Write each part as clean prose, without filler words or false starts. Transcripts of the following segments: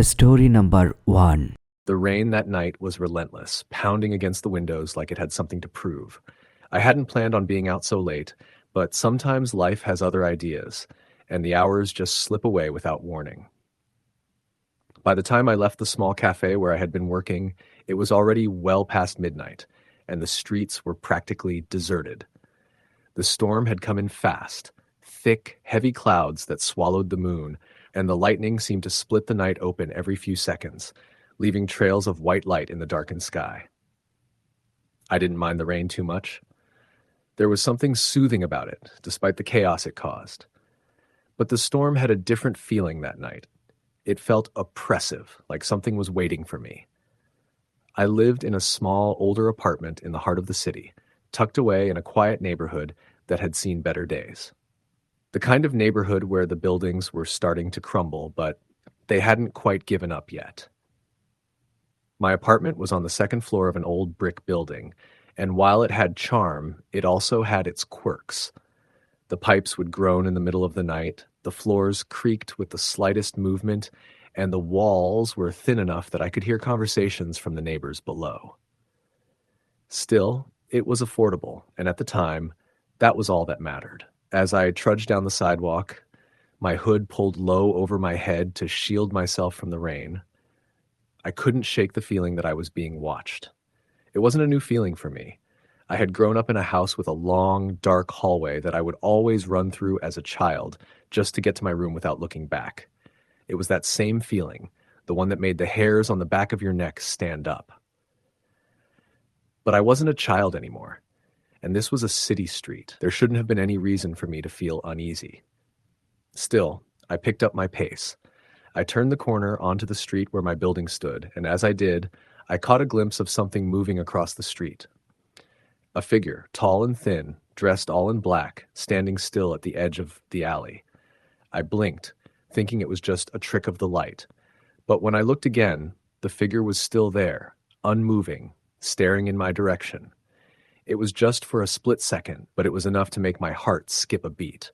Story number 1. The rain that night was relentless, pounding against the windows like it had something to prove. I hadn't planned on being out so late, but sometimes life has other ideas, and the hours just slip away without warning. By the time I left the small cafe where I had been working, it was already well past midnight, and the streets were practically deserted. The storm had come in fast, thick, heavy clouds that swallowed the moon, and the lightning seemed to split the night open every few seconds, leaving trails of white light in the darkened sky. I didn't mind the rain too much. There was something soothing about it, despite the chaos it caused. But the storm had a different feeling that night. It felt oppressive, like something was waiting for me. I lived in a small, older apartment in the heart of the city, tucked away in a quiet neighborhood that had seen better days. The kind of neighborhood where the buildings were starting to crumble, but they hadn't quite given up yet. My apartment was on the second floor of an old brick building, and while it had charm, it also had its quirks. The pipes would groan in the middle of the night, the floors creaked with the slightest movement, and the walls were thin enough that I could hear conversations from the neighbors below. Still, it was affordable, and at the time, that was all that mattered. As I trudged down the sidewalk, my hood pulled low over my head to shield myself from the rain, I couldn't shake the feeling that I was being watched. It wasn't a new feeling for me. I had grown up in a house with a long, dark hallway that I would always run through as a child just to get to my room without looking back. It was that same feeling, the one that made the hairs on the back of your neck stand up. But I wasn't a child anymore, and this was a city street. There shouldn't have been any reason for me to feel uneasy. Still, I picked up my pace. I turned the corner onto the street where my building stood, and as I did, I caught a glimpse of something moving across the street. A figure, tall and thin, dressed all in black, standing still at the edge of the alley. I blinked, thinking it was just a trick of the light. But when I looked again, the figure was still there, unmoving, staring in my direction. It was just for a split second, but it was enough to make my heart skip a beat.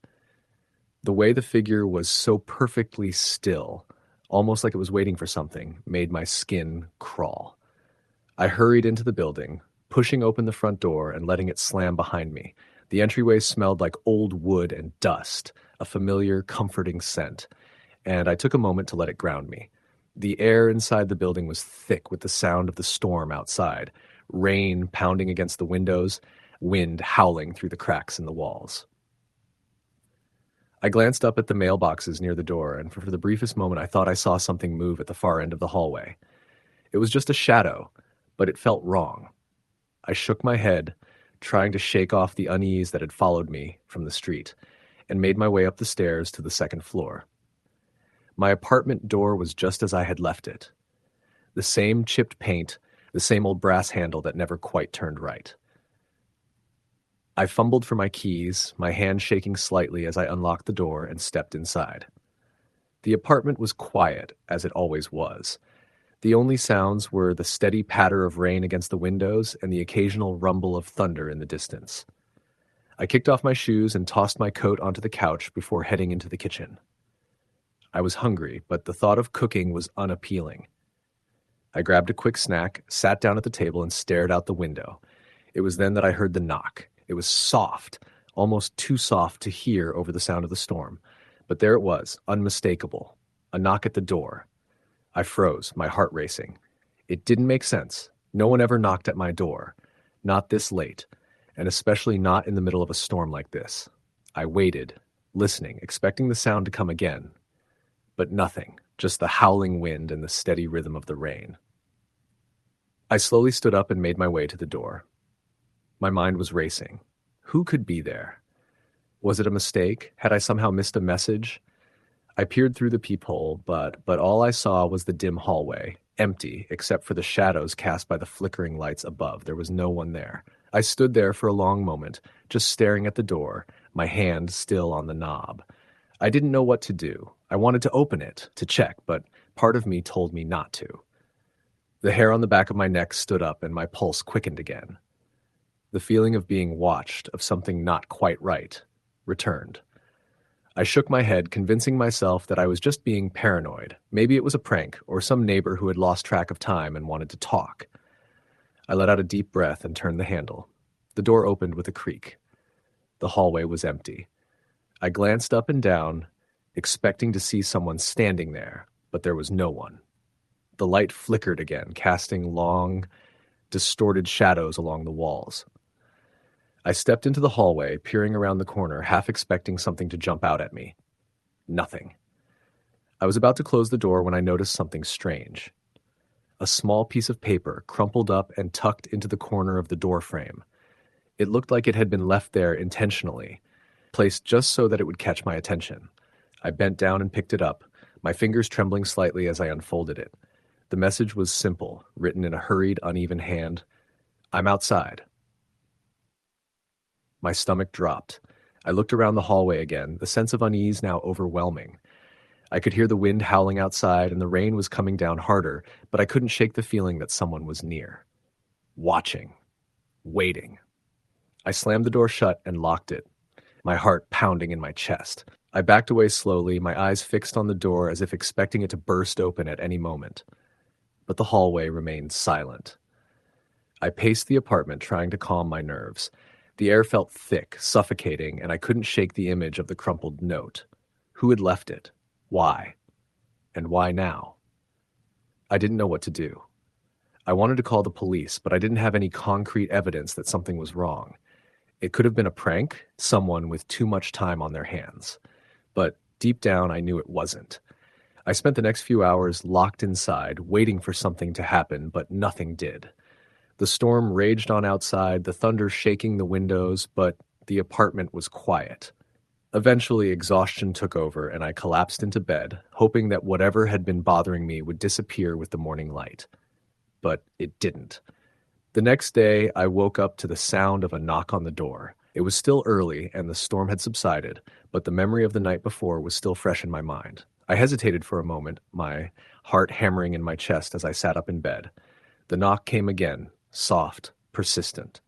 The way the figure was so perfectly still, almost like it was waiting for something, made my skin crawl. I hurried into the building, pushing open the front door and letting it slam behind me. The entryway smelled like old wood and dust, a familiar, comforting scent, and I took a moment to let it ground me. The air inside the building was thick with the sound of the storm outside, rain pounding against the windows, wind howling through the cracks in the walls. I glanced up at the mailboxes near the door, and for the briefest moment I thought I saw something move at the far end of the hallway. It was just a shadow, but it felt wrong. I shook my head, trying to shake off the unease that had followed me from the street, and made my way up the stairs to the second floor. My apartment door was just as I had left it. The same chipped paint, the same old brass handle that never quite turned right. I fumbled for my keys, my hand shaking slightly as I unlocked the door and stepped inside. The apartment was quiet, as it always was. The only sounds were the steady patter of rain against the windows and the occasional rumble of thunder in the distance. I kicked off my shoes and tossed my coat onto the couch before heading into the kitchen. I was hungry, but the thought of cooking was unappealing. I grabbed a quick snack, sat down at the table, and stared out the window. It was then that I heard the knock. It was soft, almost too soft to hear over the sound of the storm. But there it was, unmistakable. A knock at the door. I froze, my heart racing. It didn't make sense. No one ever knocked at my door. Not this late, and especially not in the middle of a storm like this. I waited, listening, expecting the sound to come again. But nothing, just the howling wind and the steady rhythm of the rain. I slowly stood up and made my way to the door. My mind was racing. Who could be there? Was it a mistake? Had I somehow missed a message? I peered through the peephole, but all I saw was the dim hallway, empty except for the shadows cast by the flickering lights above. There was no one there. I stood there for a long moment, just staring at the door, my hand still on the knob. I didn't know what to do. I wanted to open it, to check, but part of me told me not to. The hair on the back of my neck stood up and my pulse quickened again. The feeling of being watched, of something not quite right, returned. I shook my head, convincing myself that I was just being paranoid. Maybe it was a prank or some neighbor who had lost track of time and wanted to talk. I let out a deep breath and turned the handle. The door opened with a creak. The hallway was empty. I glanced up and down, expecting to see someone standing there, but there was no one. The light flickered again, casting long, distorted shadows along the walls. I stepped into the hallway, peering around the corner, half expecting something to jump out at me. Nothing. I was about to close the door when I noticed something strange. A small piece of paper, crumpled up and tucked into the corner of the door frame. It looked like it had been left there intentionally, placed just so that it would catch my attention. I bent down and picked it up, my fingers trembling slightly as I unfolded it. The message was simple, written in a hurried, uneven hand. "I'm outside." My stomach dropped. I looked around the hallway again, the sense of unease now overwhelming. I could hear the wind howling outside and the rain was coming down harder, but I couldn't shake the feeling that someone was near. Watching. Waiting. I slammed the door shut and locked it, my heart pounding in my chest. I backed away slowly, my eyes fixed on the door as if expecting it to burst open at any moment. But the hallway remained silent. I paced the apartment, trying to calm my nerves. The air felt thick, suffocating, and I couldn't shake the image of the crumpled note. Who had left it? Why? And why now? I didn't know what to do. I wanted to call the police, but I didn't have any concrete evidence that something was wrong. It could have been a prank, someone with too much time on their hands. But deep down, I knew it wasn't. I spent the next few hours locked inside, waiting for something to happen, but nothing did. The storm raged on outside, the thunder shaking the windows, but the apartment was quiet. Eventually, exhaustion took over, and I collapsed into bed, hoping that whatever had been bothering me would disappear with the morning light. But it didn't. The next day, I woke up to the sound of a knock on the door. It was still early, and the storm had subsided, but the memory of the night before was still fresh in my mind. I hesitated for a moment, my heart hammering in my chest as I sat up in bed. The knock came again, soft, persistent.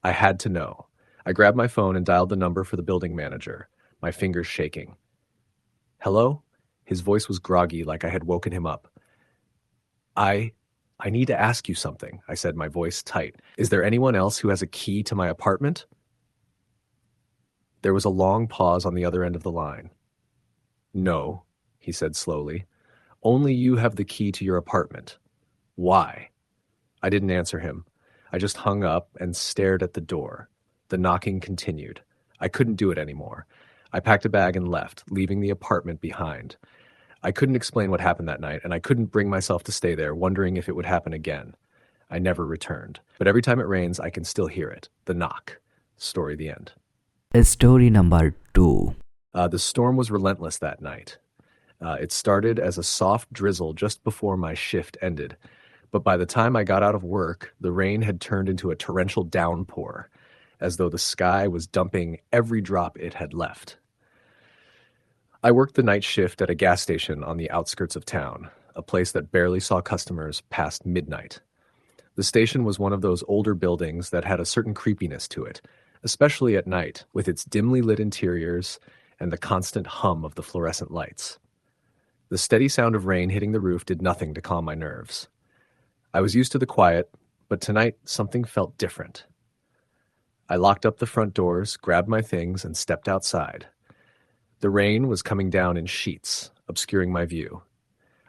I had to know. I grabbed my phone and dialed the number for the building manager, my fingers shaking. "Hello?" His voice was groggy, like I had woken him up. I need to ask you something," I said, my voice tight. "Is there anyone else who has a key to my apartment?" There was a long pause on the other end of the line. "No," he said slowly. "Only you have the key to your apartment. Why?" I didn't answer him. I just hung up and stared at the door. The knocking continued. I couldn't do it anymore. I packed a bag and left, leaving the apartment behind. I couldn't explain what happened that night, and I couldn't bring myself to stay there, wondering if it would happen again. I never returned. But every time it rains, I can still hear it. The knock. Story the end. Story number 2. The storm was relentless that night. It started as a soft drizzle just before my shift ended. But by the time I got out of work, the rain had turned into a torrential downpour, as though the sky was dumping every drop it had left. I worked the night shift at a gas station on the outskirts of town, a place that barely saw customers past midnight. The station was one of those older buildings that had a certain creepiness to it, especially at night, with its dimly lit interiors and the constant hum of the fluorescent lights. The steady sound of rain hitting the roof did nothing to calm my nerves. I was used to the quiet, but tonight something felt different. I locked up the front doors, grabbed my things, and stepped outside. The rain was coming down in sheets, obscuring my view.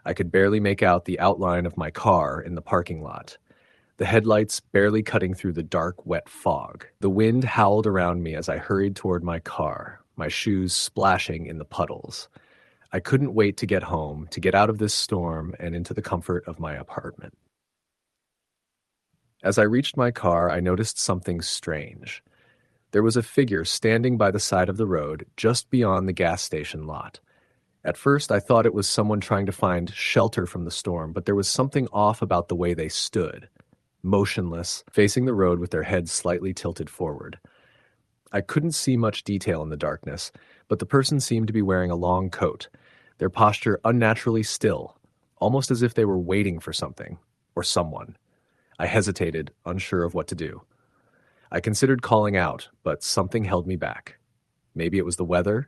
I could barely make out the outline of my car in the parking lot, the headlights barely cutting through the dark, wet fog. The wind howled around me as I hurried toward my car, my shoes splashing in the puddles. I couldn't wait to get home, to get out of this storm and into the comfort of my apartment. As I reached my car, I noticed something strange. There was a figure standing by the side of the road, just beyond the gas station lot. At first, I thought it was someone trying to find shelter from the storm, but there was something off about the way they stood, motionless, facing the road with their heads slightly tilted forward. I couldn't see much detail in the darkness, but the person seemed to be wearing a long coat, their posture unnaturally still, almost as if they were waiting for something, or someone. I hesitated, unsure of what to do. I considered calling out, but something held me back. Maybe it was the weather,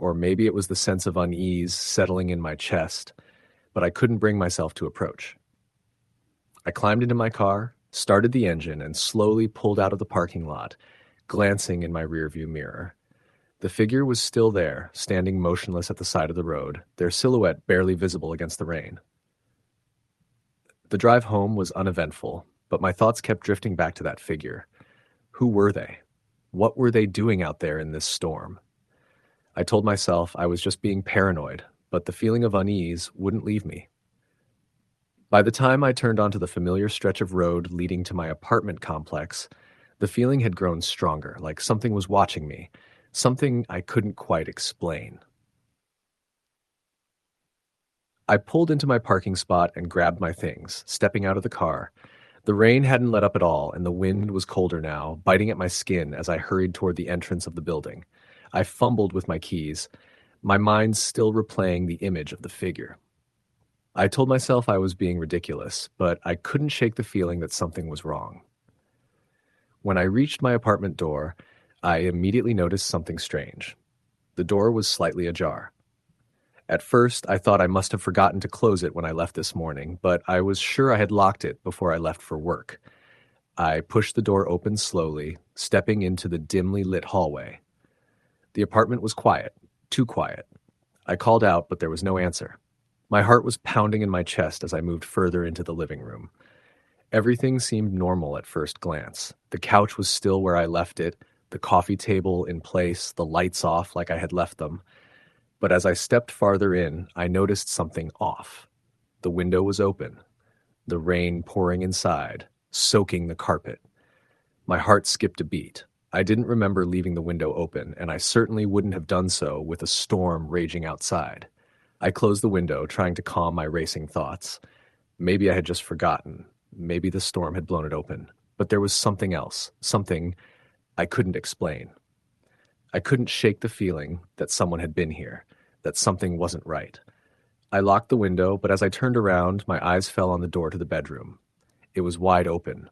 or maybe it was the sense of unease settling in my chest, but I couldn't bring myself to approach. I climbed into my car, started the engine, and slowly pulled out of the parking lot, glancing in my rearview mirror. The figure was still there, standing motionless at the side of the road, their silhouette barely visible against the rain. The drive home was uneventful, but my thoughts kept drifting back to that figure. Who were they? What were they doing out there in this storm? I told myself I was just being paranoid, but the feeling of unease wouldn't leave me. By the time I turned onto the familiar stretch of road leading to my apartment complex, the feeling had grown stronger, like something was watching me, something I couldn't quite explain. I pulled into my parking spot and grabbed my things, stepping out of the car. The rain hadn't let up at all, and the wind was colder now, biting at my skin as I hurried toward the entrance of the building. I fumbled with my keys, my mind still replaying the image of the figure. I told myself I was being ridiculous, but I couldn't shake the feeling that something was wrong. When I reached my apartment door, I immediately noticed something strange. The door was slightly ajar. At first, I thought I must have forgotten to close it when I left this morning, but I was sure I had locked it before I left for work. I pushed the door open slowly, stepping into the dimly lit hallway. The apartment was quiet, too quiet. I called out, but there was no answer. My heart was pounding in my chest as I moved further into the living room. Everything seemed normal at first glance. The couch was still where I left it, the coffee table in place, the lights off like I had left them. But as I stepped farther in, I noticed something off. The window was open, the rain pouring inside, soaking the carpet. My heart skipped a beat. I didn't remember leaving the window open, and I certainly wouldn't have done so with a storm raging outside. I closed the window, trying to calm my racing thoughts. Maybe I had just forgotten. Maybe the storm had blown it open. But there was something else, something I couldn't explain. I couldn't shake the feeling that someone had been here, that something wasn't right. I locked the window, but as I turned around, my eyes fell on the door to the bedroom. It was wide open,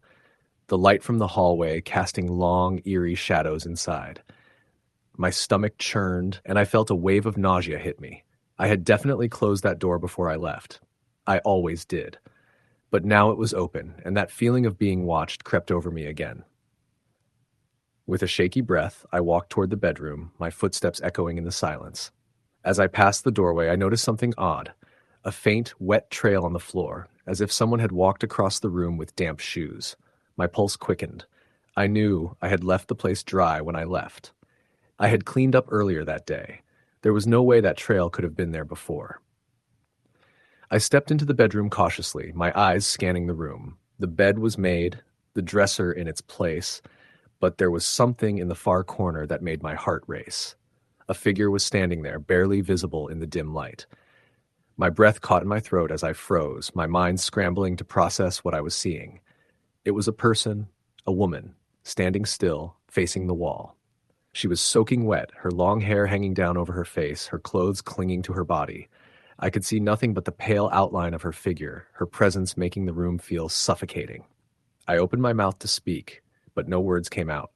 the light from the hallway casting long, eerie shadows inside. My stomach churned, and I felt a wave of nausea hit me. I had definitely closed that door before I left. I always did. But now it was open, and that feeling of being watched crept over me again. With a shaky breath, I walked toward the bedroom, my footsteps echoing in the silence. As I passed the doorway, I noticed something odd, a faint, wet trail on the floor, as if someone had walked across the room with damp shoes. My pulse quickened. I knew I had left the place dry when I left. I had cleaned up earlier that day. There was no way that trail could have been there before. I stepped into the bedroom cautiously, my eyes scanning the room. The bed was made, the dresser in its place, but there was something in the far corner that made my heart race. A figure was standing there, barely visible in the dim light. My breath caught in my throat as I froze, my mind scrambling to process what I was seeing. It was a person, a woman, standing still, facing the wall. She was soaking wet, her long hair hanging down over her face, her clothes clinging to her body. I could see nothing but the pale outline of her figure, her presence making the room feel suffocating. I opened my mouth to speak, but no words came out.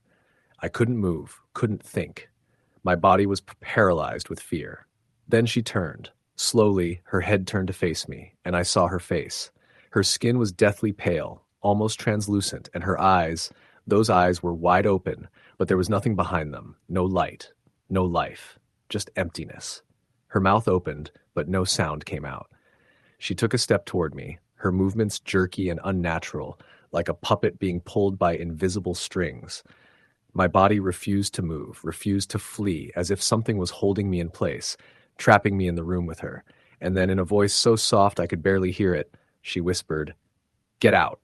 I couldn't move, couldn't think. My body was paralyzed with fear. Then she turned. Slowly, her head turned to face me, and I saw her face. Her skin was deathly pale, almost translucent, and her eyes, those eyes were wide open, but there was nothing behind them, no light, no life, just emptiness. Her mouth opened, but no sound came out. She took a step toward me, her movements jerky and unnatural, like a puppet being pulled by invisible strings. My body refused to move, refused to flee, as if something was holding me in place, trapping me in the room with her. And then in a voice so soft I could barely hear it, she whispered, "Get out."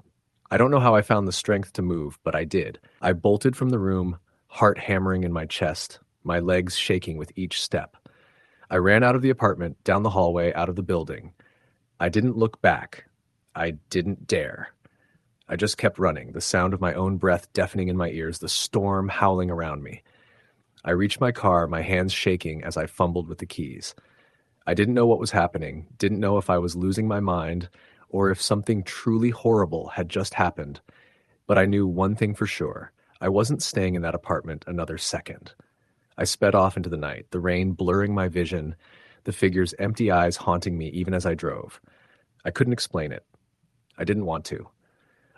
I don't know how I found the strength to move, but I did. I bolted from the room, heart hammering in my chest, my legs shaking with each step. I ran out of the apartment, down the hallway, out of the building. I didn't look back. I didn't dare. I just kept running, the sound of my own breath deafening in my ears, the storm howling around me. I reached my car, my hands shaking as I fumbled with the keys. I didn't know what was happening, didn't know if I was losing my mind, or if something truly horrible had just happened. But I knew one thing for sure. I wasn't staying in that apartment another second. I sped off into the night, the rain blurring my vision, the figure's empty eyes haunting me even as I drove. I couldn't explain it. I didn't want to.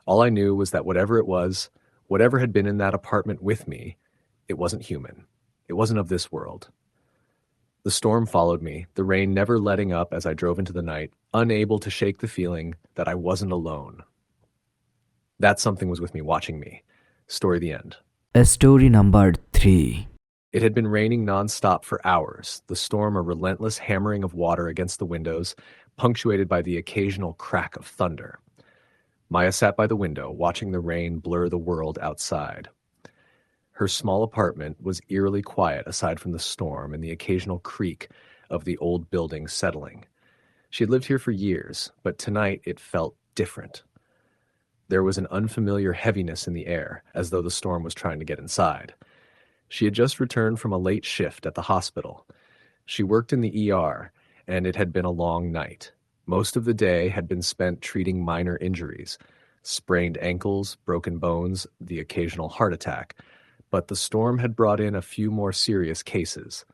All I knew was that whatever it was, whatever had been in that apartment with me, it wasn't human. It wasn't of this world. The storm followed me, the rain never letting up as I drove into the night, unable to shake the feeling that I wasn't alone. That something was with me watching me. Story the end. Story number 3. It had been raining nonstop for hours, the storm a relentless hammering of water against the windows, punctuated by the occasional crack of thunder. Maya sat by the window, watching the rain blur the world outside. Her small apartment was eerily quiet aside from the storm and the occasional creak of the old building settling. She had lived here for years, but tonight it felt different. There was an unfamiliar heaviness in the air, as though the storm was trying to get inside. She had just returned from a late shift at the hospital. She worked in the ER, and it had been a long night. Most of the day had been spent treating minor injuries, sprained ankles, broken bones, the occasional heart attack. But the storm had brought in a few more serious cases.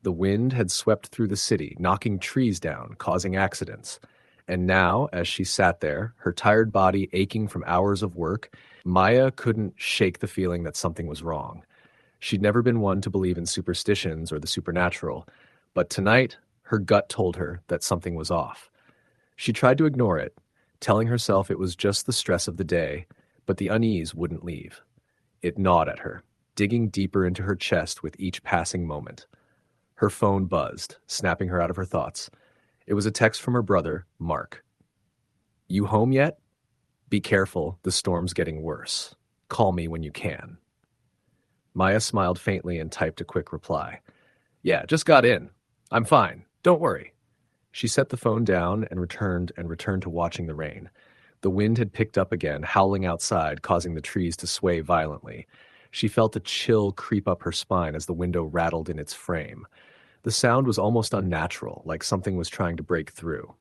The wind had swept through the city, knocking trees down, causing accidents. And now, as she sat there, her tired body aching from hours of work, Maya couldn't shake the feeling that something was wrong. She'd never been one to believe in superstitions or the supernatural, but tonight, her gut told her that something was off. She tried to ignore it, telling herself it was just the stress of the day, but the unease wouldn't leave. It gnawed at her, digging deeper into her chest with each passing moment. Her phone buzzed, snapping her out of her thoughts. It was a text from her brother, Mark. "You home yet? Be careful, the storm's getting worse. Call me when you can." Maya smiled faintly and typed a quick reply. "Yeah, just got in. I'm fine. Don't worry." She set the phone down and returned to watching the rain. The wind had picked up again, howling outside, causing the trees to sway violently. She felt a chill creep up her spine as the window rattled in its frame. The sound was almost unnatural, like something was trying to break through.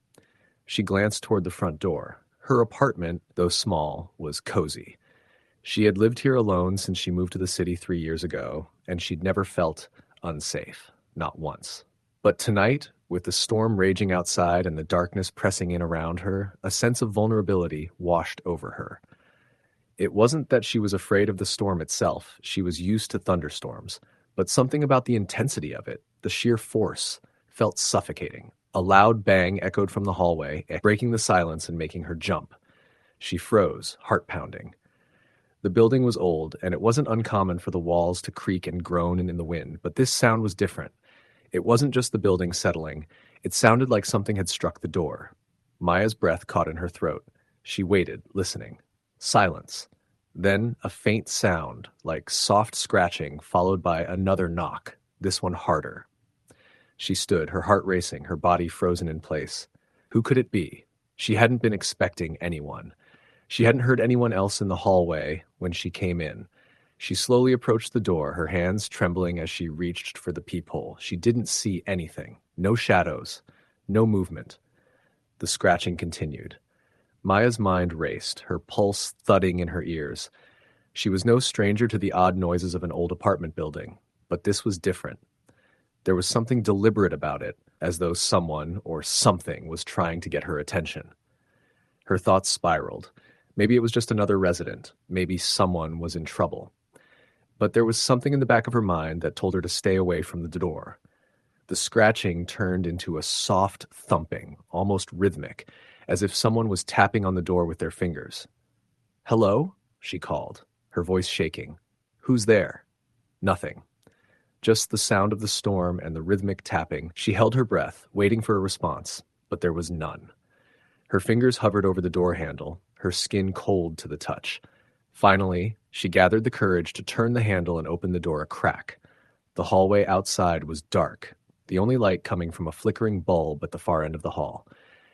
She glanced toward the front door. Her apartment, though small, was cozy. She had lived here alone since she moved to the city 3 years ago, and she'd never felt unsafe, not once. But tonight, with the storm raging outside and the darkness pressing in around her, a sense of vulnerability washed over her. It wasn't that she was afraid of the storm itself. She was used to thunderstorms. But something about the intensity of it, the sheer force, felt suffocating. A loud bang echoed from the hallway, breaking the silence and making her jump. She froze, heart pounding. The building was old, and it wasn't uncommon for the walls to creak and groan in the wind, but this sound was different. It wasn't just the building settling. It sounded like something had struck the door. Maya's breath caught in her throat. She waited, listening. Silence. Then a faint sound, like soft scratching, followed by another knock, this one harder. She stood, her heart racing, her body frozen in place. Who could it be? She hadn't been expecting anyone. She hadn't heard anyone else in the hallway when she came in. She slowly approached the door, her hands trembling as she reached for the peephole. She didn't see anything. No shadows. No movement. The scratching continued. Maya's mind raced, her pulse thudding in her ears. She was no stranger to the odd noises of an old apartment building, but this was different. There was something deliberate about it, as though someone or something was trying to get her attention. Her thoughts spiraled. Maybe it was just another resident. Maybe someone was in trouble. But there was something in the back of her mind that told her to stay away from the door. The scratching turned into a soft thumping, almost rhythmic, as if someone was tapping on the door with their fingers. "Hello?" she called, her voice shaking. "Who's there?" Nothing. Just the sound of the storm and the rhythmic tapping. She held her breath, waiting for a response, but there was none. Her fingers hovered over the door handle, her skin cold to the touch. Finally, she gathered the courage to turn the handle and open the door a crack. The hallway outside was dark, the only light coming from a flickering bulb at the far end of the hall.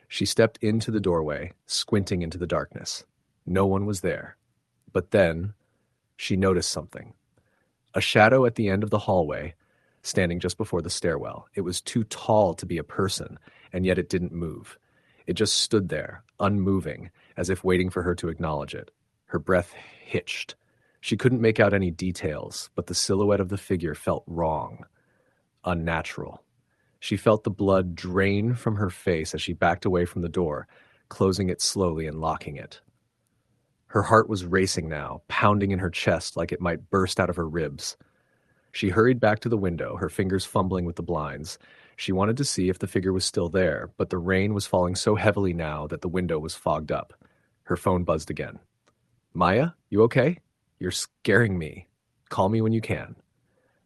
She stepped into the doorway, squinting into the darkness. No one was there. But then, she noticed something. A shadow at the end of the hallway, standing just before the stairwell. It was too tall to be a person, and yet it didn't move. It just stood there, unmoving, as if waiting for her to acknowledge it. Her breath hitched. She couldn't make out any details, but the silhouette of the figure felt wrong, unnatural. She felt the blood drain from her face as she backed away from the door, closing it slowly and locking it. Her heart was racing now, pounding in her chest like it might burst out of her ribs. She hurried back to the window, her fingers fumbling with the blinds. She wanted to see if the figure was still there, but the rain was falling so heavily now that the window was fogged up. Her phone buzzed again. Maya, you okay? You're scaring me. Call me when you can.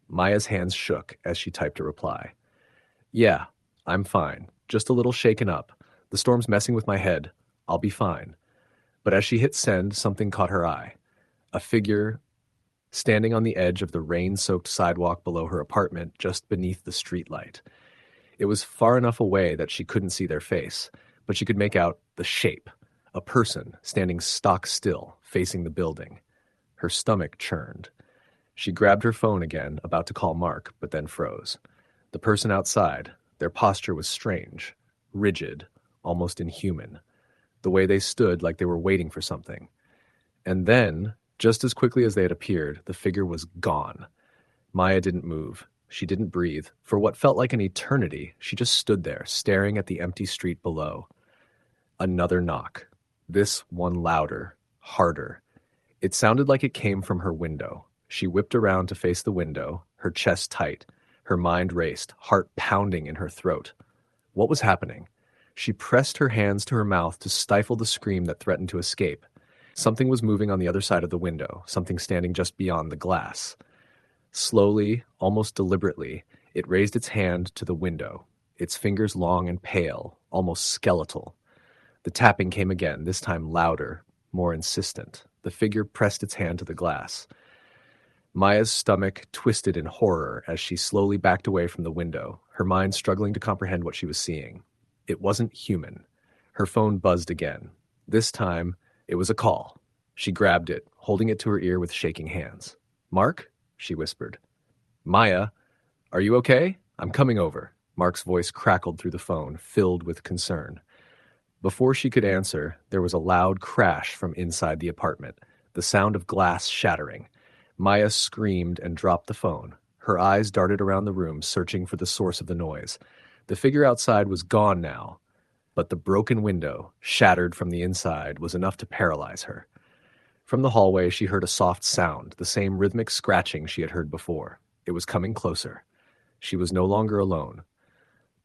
Maya's hands shook as she typed a reply. Yeah, I'm fine. Just a little shaken up. The storm's messing with my head. I'll be fine. But as she hit send, something caught her eye. A figure standing on the edge of the rain-soaked sidewalk below her apartment just beneath the streetlight. It was far enough away that she couldn't see their face, but she could make out the shape. A person standing stock still, facing the building. Her stomach churned. She grabbed her phone again, about to call Mark, but then froze. The person outside, their posture was strange, rigid, almost inhuman. The way they stood like they were waiting for something. And then, just as quickly as they had appeared, the figure was gone. Maya didn't move. She didn't breathe. For what felt like an eternity, she just stood there, staring at the empty street below. Another knock. This one louder, harder. It sounded like it came from her window. She whipped around to face the window, her chest tight. Her mind raced, heart pounding in her throat. What was happening? She pressed her hands to her mouth to stifle the scream that threatened to escape. Something was moving on the other side of the window, something standing just beyond the glass. Slowly, almost deliberately, it raised its hand to the window, its fingers long and pale, almost skeletal. The tapping came again, this time louder, more insistent. The figure pressed its hand to the glass. Maya's stomach twisted in horror as she slowly backed away from the window, her mind struggling to comprehend what she was seeing. It wasn't human. Her phone buzzed again. This time, it was a call. She grabbed it, holding it to her ear with shaking hands. Mark? She whispered. Maya, are you okay? I'm coming over. Mark's voice crackled through the phone, filled with concern. Before she could answer, there was a loud crash from inside the apartment, the sound of glass shattering. Maya screamed and dropped the phone. Her eyes darted around the room, searching for the source of the noise. The figure outside was gone now, but the broken window, shattered from the inside, was enough to paralyze her. From the hallway, she heard a soft sound, the same rhythmic scratching she had heard before. It was coming closer. She was no longer alone.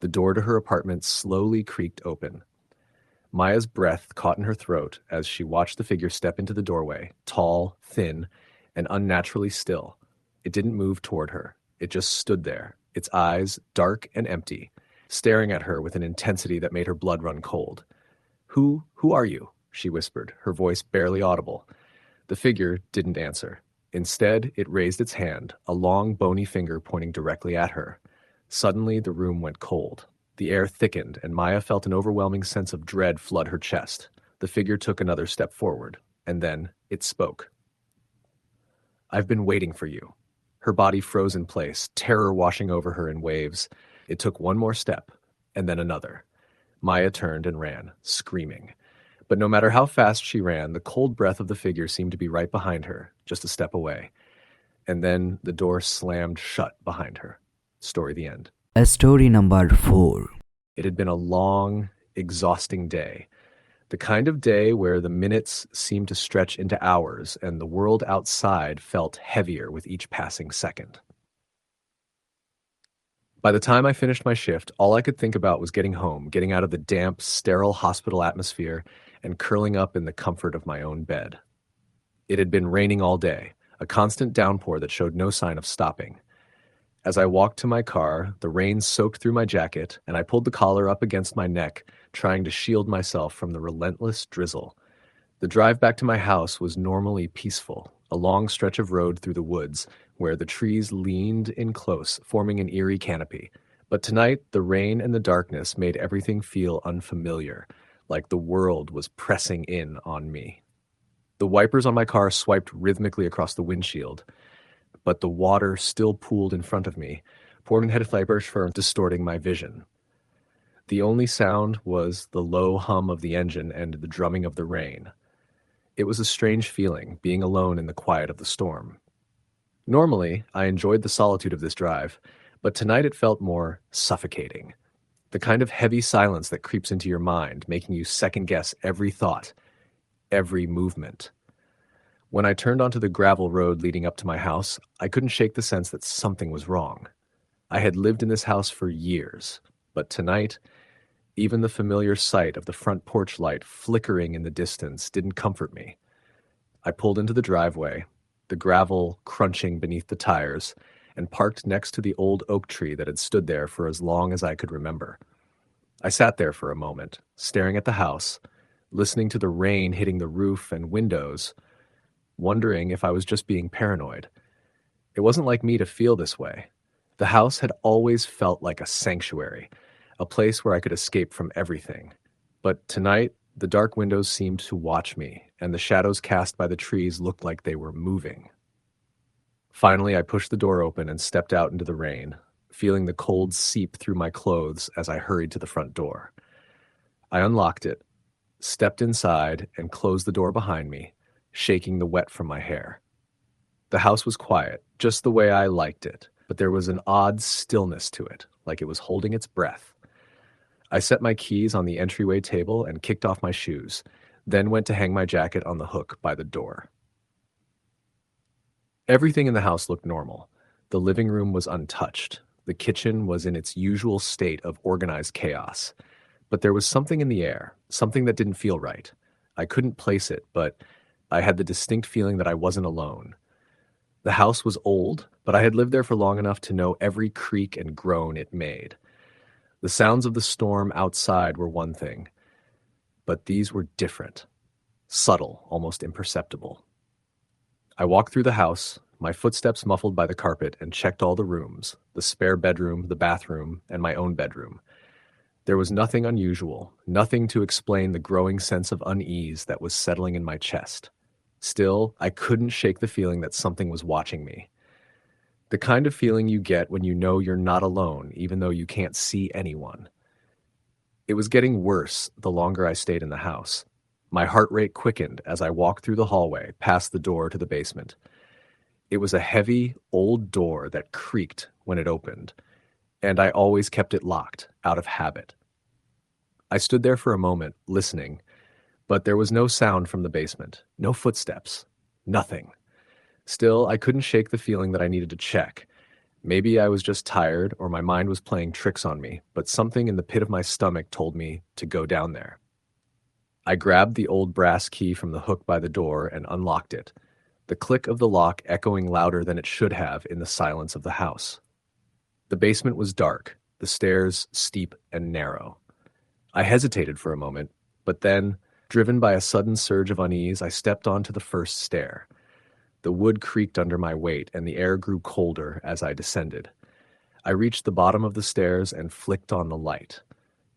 The door to her apartment slowly creaked open. Maya's breath caught in her throat as she watched the figure step into the doorway, tall, thin, and unnaturally still. It didn't move toward her. It just stood there, its eyes dark and empty, staring at her with an intensity that made her blood run cold. Who are you? She whispered, her voice barely audible. The figure didn't answer. Instead, it raised its hand, a long, bony finger pointing directly at her. Suddenly, the room went cold. The air thickened, and Maya felt an overwhelming sense of dread flood her chest. The figure took another step forward, and then it spoke. I've been waiting for you. Her body froze in place, terror washing over her in waves. It took one more step, and then another. Maya turned and ran, screaming. But no matter how fast she ran, the cold breath of the figure seemed to be right behind her, just a step away. And then the door slammed shut behind her. Story the end. Story number 4. It had been a long, exhausting day. The kind of day where the minutes seemed to stretch into hours and the world outside felt heavier with each passing second. By the time I finished my shift, all I could think about was getting home, getting out of the damp, sterile hospital atmosphere, and curling up in the comfort of my own bed. It had been raining all day, a constant downpour that showed no sign of stopping. As I walked to my car, the rain soaked through my jacket, and I pulled the collar up against my neck, trying to shield myself from the relentless drizzle. The drive back to my house was normally peaceful, a long stretch of road through the woods, where the trees leaned in close, forming an eerie canopy. But tonight, the rain and the darkness made everything feel unfamiliar, like the world was pressing in on me. The wipers on my car swiped rhythmically across the windshield, but the water still pooled in front of me, pouring distorting my vision. The only sound was the low hum of the engine and the drumming of the rain. It was a strange feeling, being alone in the quiet of the storm. Normally, I enjoyed the solitude of this drive, but tonight it felt more suffocating. The kind of heavy silence that creeps into your mind, making you second guess every thought, every movement. When I turned onto the gravel road leading up to my house, I couldn't shake the sense that something was wrong. I had lived in this house for years, but tonight, even the familiar sight of the front porch light flickering in the distance didn't comfort me. I pulled into the driveway, the gravel crunching beneath the tires, and parked next to the old oak tree that had stood there for as long as I could remember. I sat there for a moment, staring at the house, listening to the rain hitting the roof and windows, wondering if I was just being paranoid. It wasn't like me to feel this way. The house had always felt like a sanctuary, a place where I could escape from everything. But tonight, the dark windows seemed to watch me, and the shadows cast by the trees looked like they were moving. Finally, I pushed the door open and stepped out into the rain, feeling the cold seep through my clothes as I hurried to the front door. I unlocked it, stepped inside, and closed the door behind me, shaking the wet from my hair. The house was quiet, just the way I liked it, but there was an odd stillness to it, like it was holding its breath. I set my keys on the entryway table and kicked off my shoes, then went to hang my jacket on the hook by the door. Everything in the house looked normal. The living room was untouched. The kitchen was in its usual state of organized chaos. But there was something in the air, something that didn't feel right. I couldn't place it, but I had the distinct feeling that I wasn't alone. The house was old, but I had lived there for long enough to know every creak and groan it made. The sounds of the storm outside were one thing, but these were different, subtle, almost imperceptible. I walked through the house, my footsteps muffled by the carpet, and checked all the rooms, the spare bedroom, the bathroom, and my own bedroom. There was nothing unusual, nothing to explain the growing sense of unease that was settling in my chest. Still, I couldn't shake the feeling that something was watching me. The kind of feeling you get when you know you're not alone, even though you can't see anyone. It was getting worse the longer I stayed in the house. My heart rate quickened as I walked through the hallway, past the door to the basement. It was a heavy, old door that creaked when it opened, and I always kept it locked, out of habit. I stood there for a moment, listening, but there was no sound from the basement, no footsteps, nothing. Still, I couldn't shake the feeling that I needed to check. Maybe I was just tired or my mind was playing tricks on me, but something in the pit of my stomach told me to go down there. I grabbed the old brass key from the hook by the door and unlocked it, the click of the lock echoing louder than it should have in the silence of the house. The basement was dark, the stairs steep and narrow. I hesitated for a moment, but then, driven by a sudden surge of unease, I stepped onto the first stair. The wood creaked under my weight, and the air grew colder as I descended. I reached the bottom of the stairs and flicked on the light.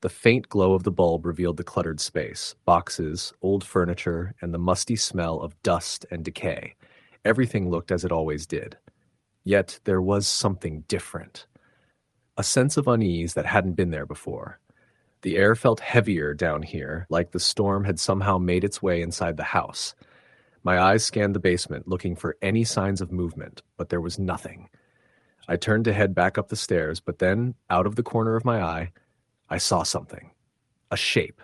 The faint glow of the bulb revealed the cluttered space, boxes, old furniture, and the musty smell of dust and decay. Everything looked as it always did. Yet there was something different. A sense of unease that hadn't been there before. The air felt heavier down here, like the storm had somehow made its way inside the house. My eyes scanned the basement, looking for any signs of movement, but there was nothing. I turned to head back up the stairs, but then, out of the corner of my eye, I saw something. A shape.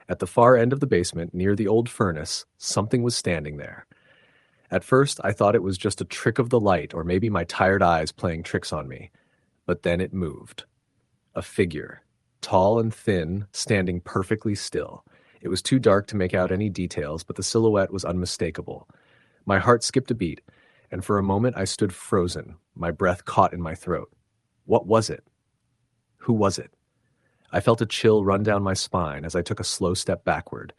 At the far end of the basement, near the old furnace, something was standing there. At first, I thought it was just a trick of the light, or maybe my tired eyes playing tricks on me. But then it moved. A figure, tall and thin, standing perfectly still. It was too dark to make out any details, but the silhouette was unmistakable. My heart skipped a beat, and for a moment I stood frozen, my breath caught in my throat. What was it? Who was it? I felt a chill run down my spine as I took a slow step backward.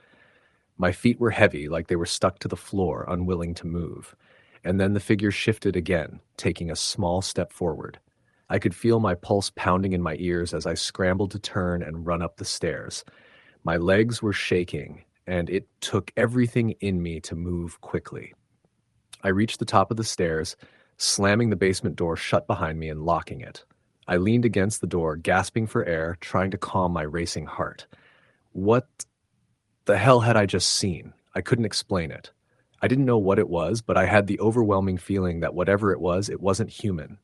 My feet were heavy, like they were stuck to the floor, unwilling to move. And then the figure shifted again, taking a small step forward. I could feel my pulse pounding in my ears as I scrambled to turn and run up the stairs. My legs were shaking, and it took everything in me to move quickly. I reached the top of the stairs, slamming the basement door shut behind me and locking it. I leaned against the door, gasping for air, trying to calm my racing heart. What the hell had I just seen? I couldn't explain it. I didn't know what it was, but I had the overwhelming feeling that whatever it wasn't human.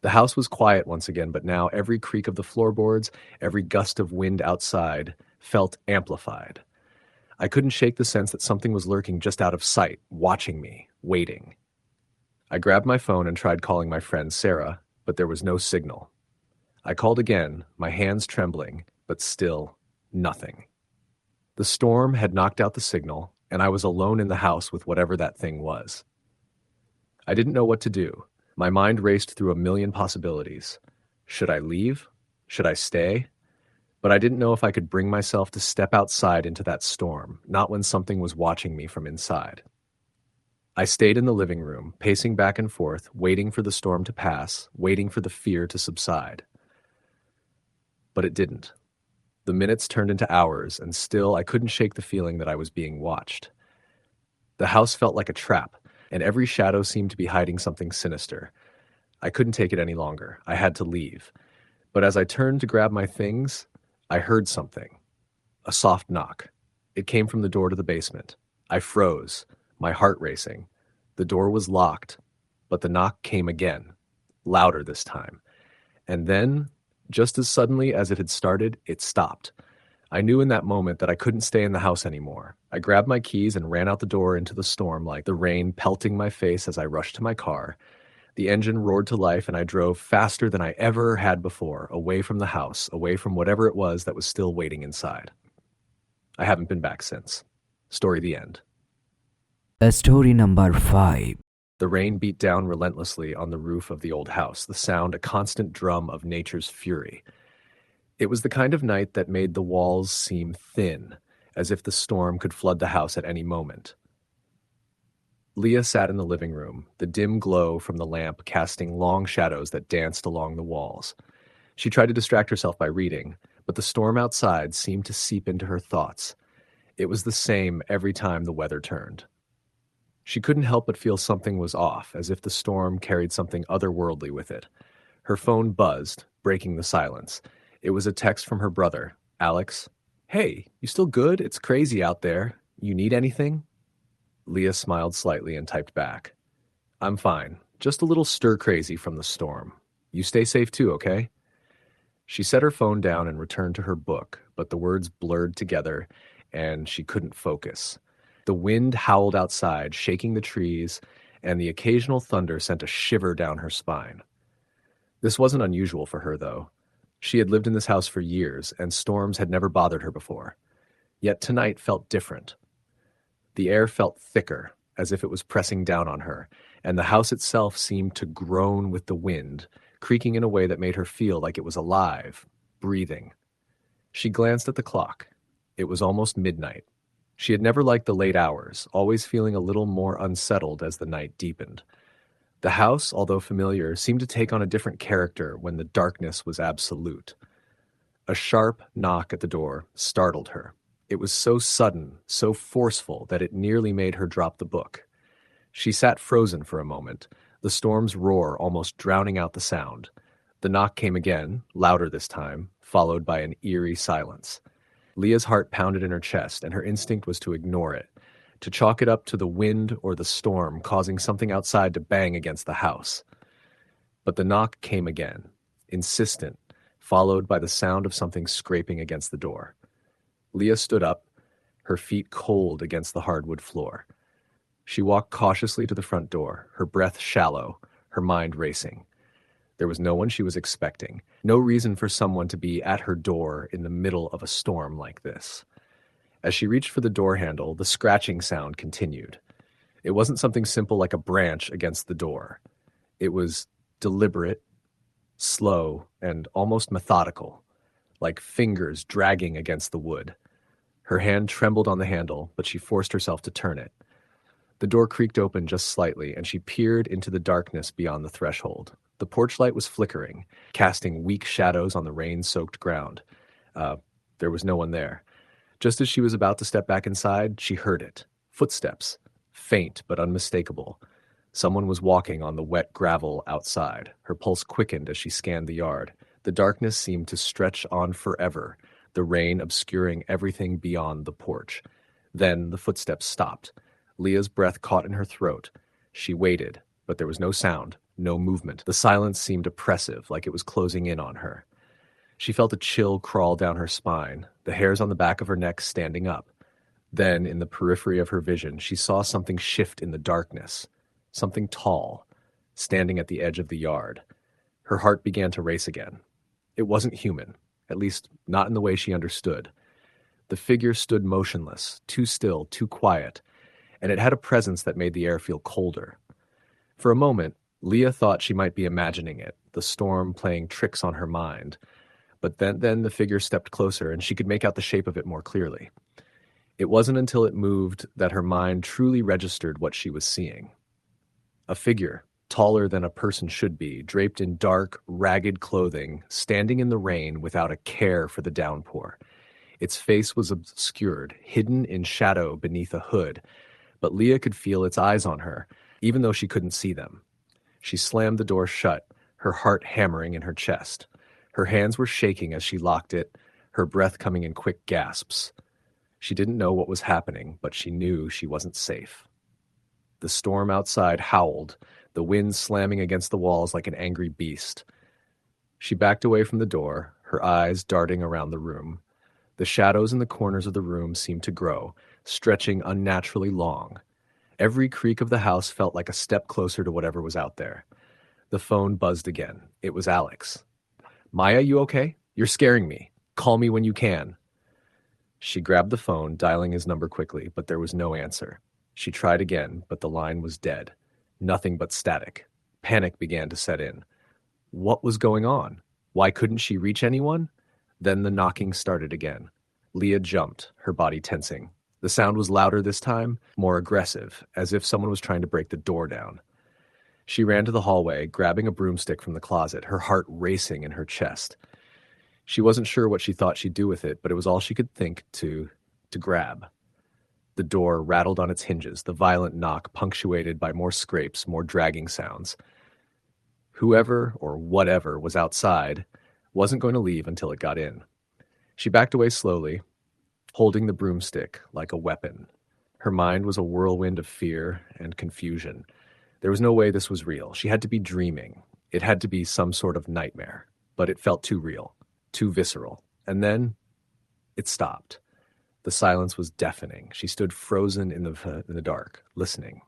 The house was quiet once again, but now every creak of the floorboards, every gust of wind outside, felt amplified. I couldn't shake the sense that something was lurking just out of sight, watching me, waiting. I grabbed my phone and tried calling my friend Sarah, but there was no signal. I called again, my hands trembling, but still nothing. The storm had knocked out the signal, and I was alone in the house with whatever that thing was. I didn't know what to do. My mind raced through a million possibilities. Should I leave? Should I stay? But I didn't know if I could bring myself to step outside into that storm, not when something was watching me from inside. I stayed in the living room, pacing back and forth, waiting for the storm to pass, waiting for the fear to subside. But it didn't. The minutes turned into hours, and still I couldn't shake the feeling that I was being watched. The house felt like a trap, and every shadow seemed to be hiding something sinister. I couldn't take it any longer. I had to leave. But as I turned to grab my things, I heard something. A soft knock. It came from the door to the basement. I froze, my heart racing. The door was locked, but the knock came again, louder this time. And then, just as suddenly as it had started, it stopped. I knew in that moment that I couldn't stay in the house anymore. I grabbed my keys and ran out the door into the storm, like the rain pelting my face as I rushed to my car. The engine roared to life, and I drove faster than I ever had before, away from the house, away from whatever it was that was still waiting inside. I haven't been back since. Story the end. Story number 5. The rain beat down relentlessly on the roof of the old house, the sound a constant drum of nature's fury. It was the kind of night that made the walls seem thin, as if the storm could flood the house at any moment. Leah sat in the living room, the dim glow from the lamp casting long shadows that danced along the walls. She tried to distract herself by reading, but the storm outside seemed to seep into her thoughts. It was the same every time the weather turned. She couldn't help but feel something was off, as if the storm carried something otherworldly with it. Her phone buzzed, breaking the silence. It was a text from her brother, Alex. "Hey, you still good? It's crazy out there. You need anything?" Leah smiled slightly and typed back, "I'm fine. Just a little stir-crazy from the storm. You stay safe too, okay?" She set her phone down and returned to her book, but the words blurred together, and she couldn't focus. The wind howled outside, shaking the trees, and the occasional thunder sent a shiver down her spine. This wasn't unusual for her, though. She had lived in this house for years, and storms had never bothered her before. Yet tonight felt different. The air felt thicker, as if it was pressing down on her, and the house itself seemed to groan with the wind, creaking in a way that made her feel like it was alive, breathing. She glanced at the clock. It was almost midnight. She had never liked the late hours, always feeling a little more unsettled as the night deepened. The house, although familiar, seemed to take on a different character when the darkness was absolute. A sharp knock at the door startled her. It was so sudden, so forceful, that it nearly made her drop the book. She sat frozen for a moment, the storm's roar almost drowning out the sound. The knock came again, louder this time, followed by an eerie silence. Leah's heart pounded in her chest, and her instinct was to ignore it, to chalk it up to the wind or the storm causing something outside to bang against the house. But the knock came again, insistent, followed by the sound of something scraping against the door. Leah stood up, her feet cold against the hardwood floor. She walked cautiously to the front door, her breath shallow, her mind racing. There was no one she was expecting, no reason for someone to be at her door in the middle of a storm like this. As she reached for the door handle, the scratching sound continued. It wasn't something simple like a branch against the door. It was deliberate, slow, and almost methodical, like fingers dragging against the wood. Her hand trembled on the handle, but she forced herself to turn it. The door creaked open just slightly, and she peered into the darkness beyond the threshold. The porch light was flickering, casting weak shadows on the rain-soaked ground. There was no one there. Just as she was about to step back inside, she heard it. Footsteps, faint but unmistakable. Someone was walking on the wet gravel outside. Her pulse quickened as she scanned the yard. The darkness seemed to stretch on forever, the rain obscuring everything beyond the porch. Then the footsteps stopped. Leah's breath caught in her throat. She waited, but there was no sound, no movement. The silence seemed oppressive, like it was closing in on her. She felt a chill crawl down her spine, the hairs on the back of her neck standing up. Then, in the periphery of her vision, she saw something shift in the darkness. Something tall, standing at the edge of the yard. Her heart began to race again. It wasn't human, at least not in the way she understood. The figure stood motionless, too still, too quiet, and it had a presence that made the air feel colder. For a moment, Leah thought she might be imagining it, the storm playing tricks on her mind. But then the figure stepped closer, and she could make out the shape of it more clearly. It wasn't until it moved that her mind truly registered what she was seeing. A figure, taller than a person should be, draped in dark, ragged clothing, standing in the rain without a care for the downpour. Its face was obscured, hidden in shadow beneath a hood, but Leah could feel its eyes on her, even though she couldn't see them. She slammed the door shut, her heart hammering in her chest. Her hands were shaking as she locked it, her breath coming in quick gasps. She didn't know what was happening, but she knew she wasn't safe. The storm outside howled, the wind slamming against the walls like an angry beast. She backed away from the door, her eyes darting around the room. The shadows in the corners of the room seemed to grow, stretching unnaturally long. Every creak of the house felt like a step closer to whatever was out there. The phone buzzed again. It was Alex. "Maya, you okay? You're scaring me. Call me when you can." She grabbed the phone, dialing his number quickly, but there was no answer. She tried again, but the line was dead. Nothing but static. Panic began to set in. What was going on? Why couldn't she reach anyone? Then the knocking started again. Leah jumped, her body tensing. The sound was louder this time, more aggressive, as if someone was trying to break the door down. She ran to the hallway, grabbing a broomstick from the closet, her heart racing in her chest. She wasn't sure what she thought she'd do with it, but it was all she could think to grab. The door rattled on its hinges, the violent knock punctuated by more scrapes, more dragging sounds. Whoever or whatever was outside wasn't going to leave until it got in. She backed away slowly, holding the broomstick like a weapon. Her mind was a whirlwind of fear and confusion. There was no way this was real. She had to be dreaming. It had to be some sort of nightmare, but it felt too real, too visceral. And then it stopped. The silence was deafening. She stood frozen in the dark, listening.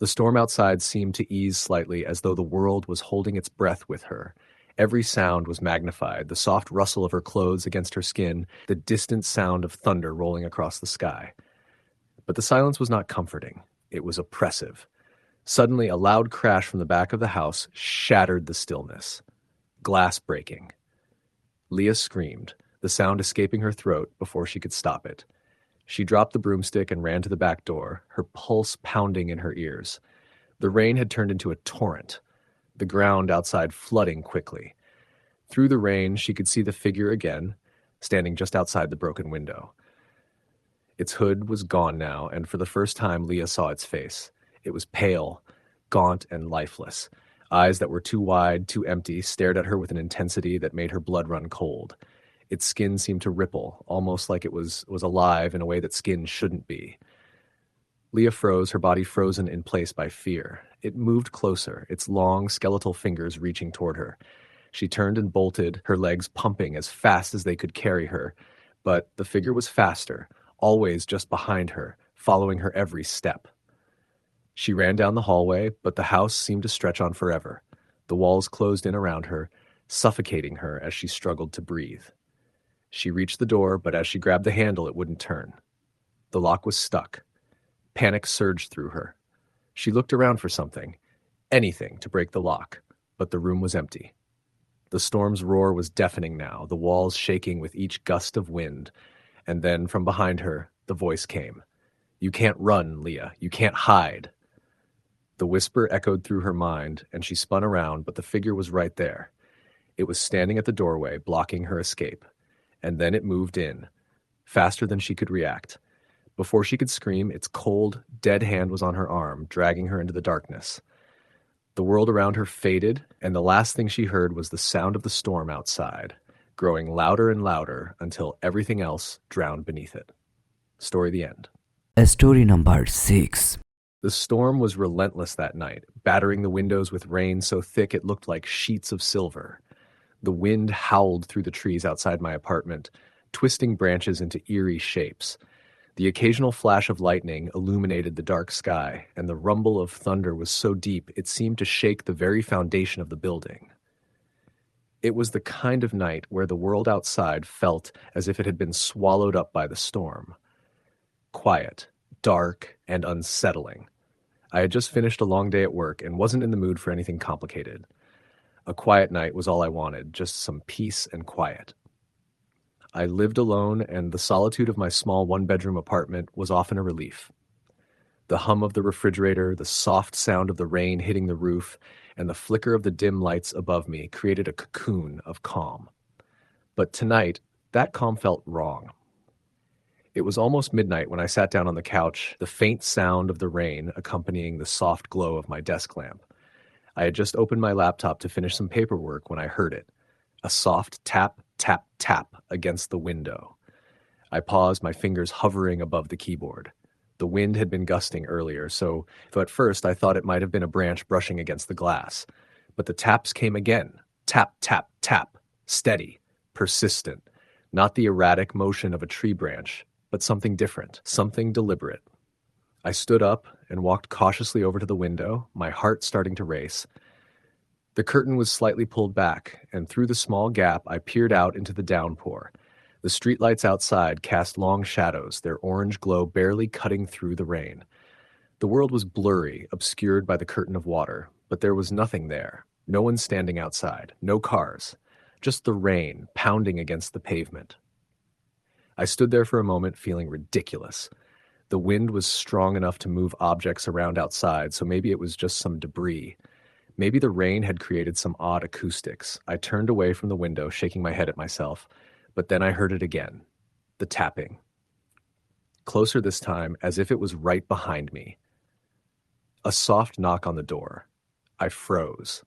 The storm outside seemed to ease slightly, as though the world was holding its breath with her. Every sound was magnified, the soft rustle of her clothes against her skin, the distant sound of thunder rolling across the sky. But the silence was not comforting. It was oppressive. Suddenly, a loud crash from the back of the house shattered the stillness. Glass breaking. Leah screamed, the sound escaping her throat before she could stop it. She dropped the broomstick and ran to the back door, her pulse pounding in her ears. The rain had turned into a torrent, the ground outside flooding quickly. Through the rain, she could see the figure again, standing just outside the broken window. Its hood was gone now, and for the first time, Leah saw its face. It was pale, gaunt, and lifeless. Eyes that were too wide, too empty, stared at her with an intensity that made her blood run cold. Its skin seemed to ripple, almost like it was alive in a way that skin shouldn't be. Leah froze, her body frozen in place by fear. It moved closer, its long, skeletal fingers reaching toward her. She turned and bolted, her legs pumping as fast as they could carry her. But the figure was faster, always just behind her, following her every step. She ran down the hallway, but the house seemed to stretch on forever. The walls closed in around her, suffocating her as she struggled to breathe. She reached the door, but as she grabbed the handle, it wouldn't turn. The lock was stuck. Panic surged through her. She looked around for something, anything to break the lock, but the room was empty. The storm's roar was deafening now, the walls shaking with each gust of wind. And then, from behind her, the voice came. "You can't run, Leah. You can't hide." The whisper echoed through her mind, and she spun around, but the figure was right there. It was standing at the doorway, blocking her escape. And then it moved in, faster than she could react. Before she could scream, its cold, dead hand was on her arm, dragging her into the darkness. The world around her faded, and the last thing she heard was the sound of the storm outside, growing louder and louder until everything else drowned beneath it. Story the end. Story number 6. The storm was relentless that night, battering the windows with rain so thick it looked like sheets of silver. The wind howled through the trees outside my apartment, twisting branches into eerie shapes. The occasional flash of lightning illuminated the dark sky, and the rumble of thunder was so deep it seemed to shake the very foundation of the building. It was the kind of night where the world outside felt as if it had been swallowed up by the storm. Quiet, dark, and unsettling. I had just finished a long day at work and wasn't in the mood for anything complicated. A quiet night was all I wanted, just some peace and quiet. I lived alone, and the solitude of my small one-bedroom apartment was often a relief. The hum of the refrigerator, the soft sound of the rain hitting the roof, and the flicker of the dim lights above me created a cocoon of calm. But tonight, that calm felt wrong. It was almost midnight when I sat down on the couch, the faint sound of the rain accompanying the soft glow of my desk lamp. I had just opened my laptop to finish some paperwork when I heard it. A soft tap, tap, tap against the window. I paused, my fingers hovering above the keyboard. The wind had been gusting earlier, so at first I thought it might have been a branch brushing against the glass. But the taps came again. Tap, tap, tap. Steady, persistent. Not the erratic motion of a tree branch, but something different, something deliberate. I stood up and walked cautiously over to the window, my heart starting to race. The curtain was slightly pulled back, and through the small gap I peered out into the downpour. The streetlights outside cast long shadows, their orange glow barely cutting through the rain. The world was blurry, obscured by the curtain of water, but there was nothing there. No one standing outside, no cars, just the rain pounding against the pavement. I stood there for a moment feeling ridiculous. The wind was strong enough to move objects around outside, so maybe it was just some debris. Maybe the rain had created some odd acoustics. I turned away from the window, shaking my head at myself, but then I heard it again. The tapping. Closer this time, as if it was right behind me. A soft knock on the door. I froze.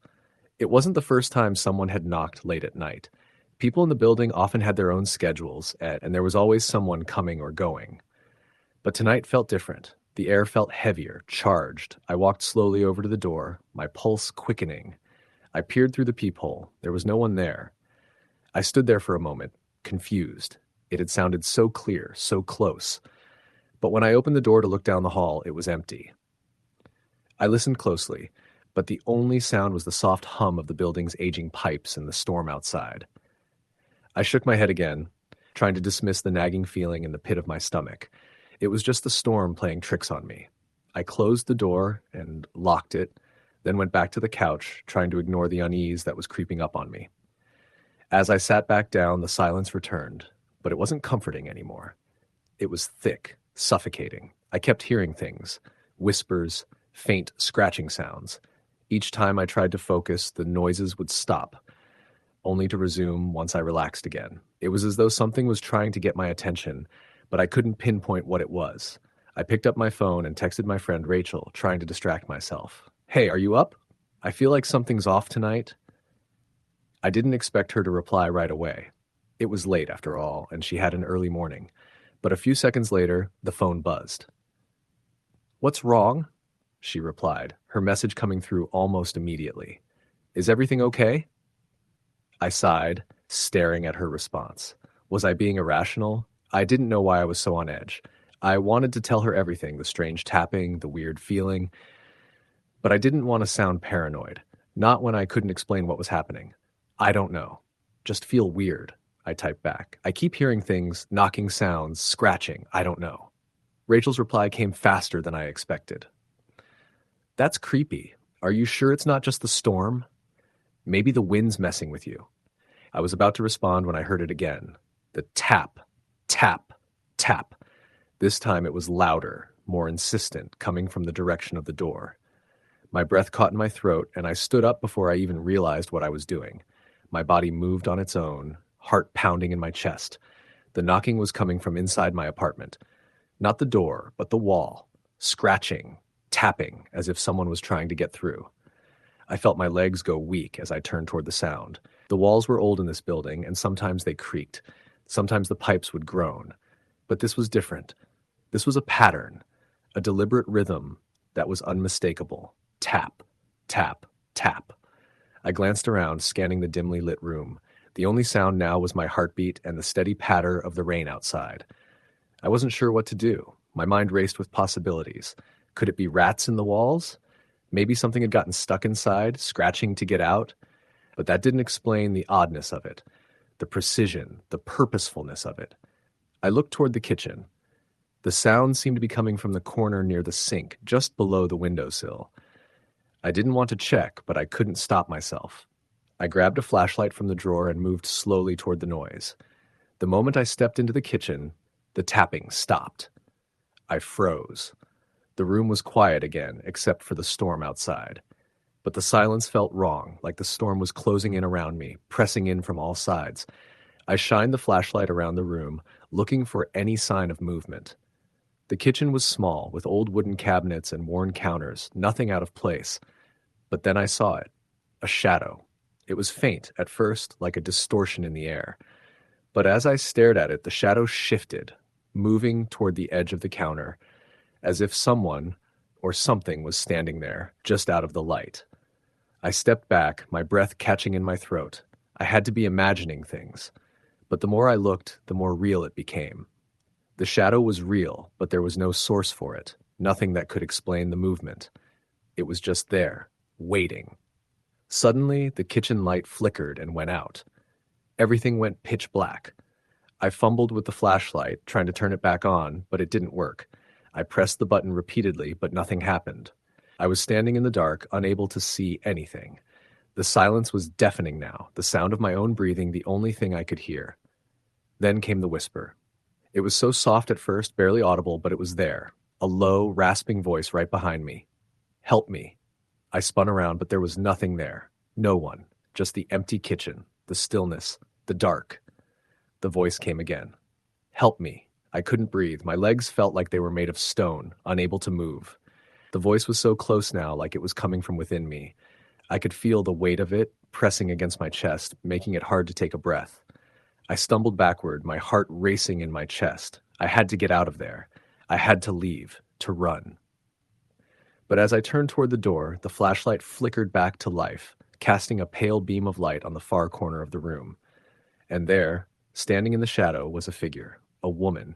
It wasn't the first time someone had knocked late at night. People in the building often had their own schedules, and there was always someone coming or going. But tonight felt different. The air felt heavier, charged. I walked slowly over to the door, my pulse quickening. I peered through the peephole. There was no one there. I stood there for a moment, confused. It had sounded so clear, so close. But when I opened the door to look down the hall, it was empty. I listened closely, but the only sound was the soft hum of the building's aging pipes and the storm outside. I shook my head again, trying to dismiss the nagging feeling in the pit of my stomach. It was just the storm playing tricks on me. I closed the door and locked it, then went back to the couch, trying to ignore the unease that was creeping up on me. As I sat back down, the silence returned, but it wasn't comforting anymore. It was thick, suffocating. I kept hearing things, whispers, faint scratching sounds. Each time I tried to focus, the noises would stop, only to resume once I relaxed again. It was as though something was trying to get my attention, but I couldn't pinpoint what it was. I picked up my phone and texted my friend Rachel, trying to distract myself. "Hey, are you up? I feel like something's off tonight." I didn't expect her to reply right away. It was late, after all, and she had an early morning. But a few seconds later, the phone buzzed. "What's wrong?" she replied, her message coming through almost immediately. "Is everything okay?" I sighed, staring at her response. Was I being irrational? I didn't know why I was so on edge. I wanted to tell her everything, the strange tapping, the weird feeling. But I didn't want to sound paranoid, not when I couldn't explain what was happening. "I don't know. Just feel weird," I typed back. "I keep hearing things, knocking sounds, scratching. I don't know." Rachel's reply came faster than I expected. "That's creepy. Are you sure it's not just the storm? Maybe the wind's messing with you." I was about to respond when I heard it again. The tap, tap, tap. This time it was louder, more insistent, coming from the direction of the door. My breath caught in my throat, and I stood up before I even realized what I was doing. My body moved on its own, heart pounding in my chest. The knocking was coming from inside my apartment. Not the door, but the wall. Scratching, tapping, as if someone was trying to get through. I felt my legs go weak as I turned toward the sound. The walls were old in this building, and sometimes they creaked. Sometimes the pipes would groan. But this was different. The This was a pattern, a deliberate rhythm that was unmistakable. Tap, tap, tap. I glanced around, scanning the dimly lit room. The only sound now was my heartbeat and the steady patter of the rain outside. I wasn't sure what to do. My mind raced with possibilities. Could it be rats in the walls? Maybe something had gotten stuck inside, scratching to get out? But that didn't explain the oddness of it, the precision, the purposefulness of it. I looked toward the kitchen. The sound seemed to be coming from the corner near the sink, just below the windowsill. I didn't want to check, but I couldn't stop myself. I grabbed a flashlight from the drawer and moved slowly toward the noise. The moment I stepped into the kitchen, the tapping stopped. I froze. The room was quiet again, except for the storm outside. But the silence felt wrong, like the storm was closing in around me, pressing in from all sides. I shined the flashlight around the room, looking for any sign of movement. The kitchen was small, with old wooden cabinets and worn counters, nothing out of place. But then I saw it, a shadow. It was faint at first, like a distortion in the air. But as I stared at it, the shadow shifted, moving toward the edge of the counter, as if someone or something was standing there, just out of the light. I stepped back, my breath catching in my throat. I had to be imagining things. But the more I looked, the more real it became. The shadow was real, but there was no source for it, nothing that could explain the movement. It was just there, waiting. Suddenly, the kitchen light flickered and went out. Everything went pitch black. I fumbled with the flashlight, trying to turn it back on, but it didn't work. I pressed the button repeatedly, but nothing happened. I was standing in the dark, unable to see anything. The silence was deafening now, the sound of my own breathing the only thing I could hear. Then came the whisper. It was so soft at first, barely audible, but it was there, a low, rasping voice right behind me. Help me. I spun around, but there was nothing there. No one. Just the empty kitchen, the stillness, the dark. The voice came again. Help me. I couldn't breathe. My legs felt like they were made of stone, unable to move. The voice was so close now, like it was coming from within me. I could feel the weight of it pressing against my chest, making it hard to take a breath. I stumbled backward, my heart racing in my chest. I had to get out of there. I had to leave, to run. But as I turned toward the door, the flashlight flickered back to life, casting a pale beam of light on the far corner of the room. And there, standing in the shadow, was a figure, a woman,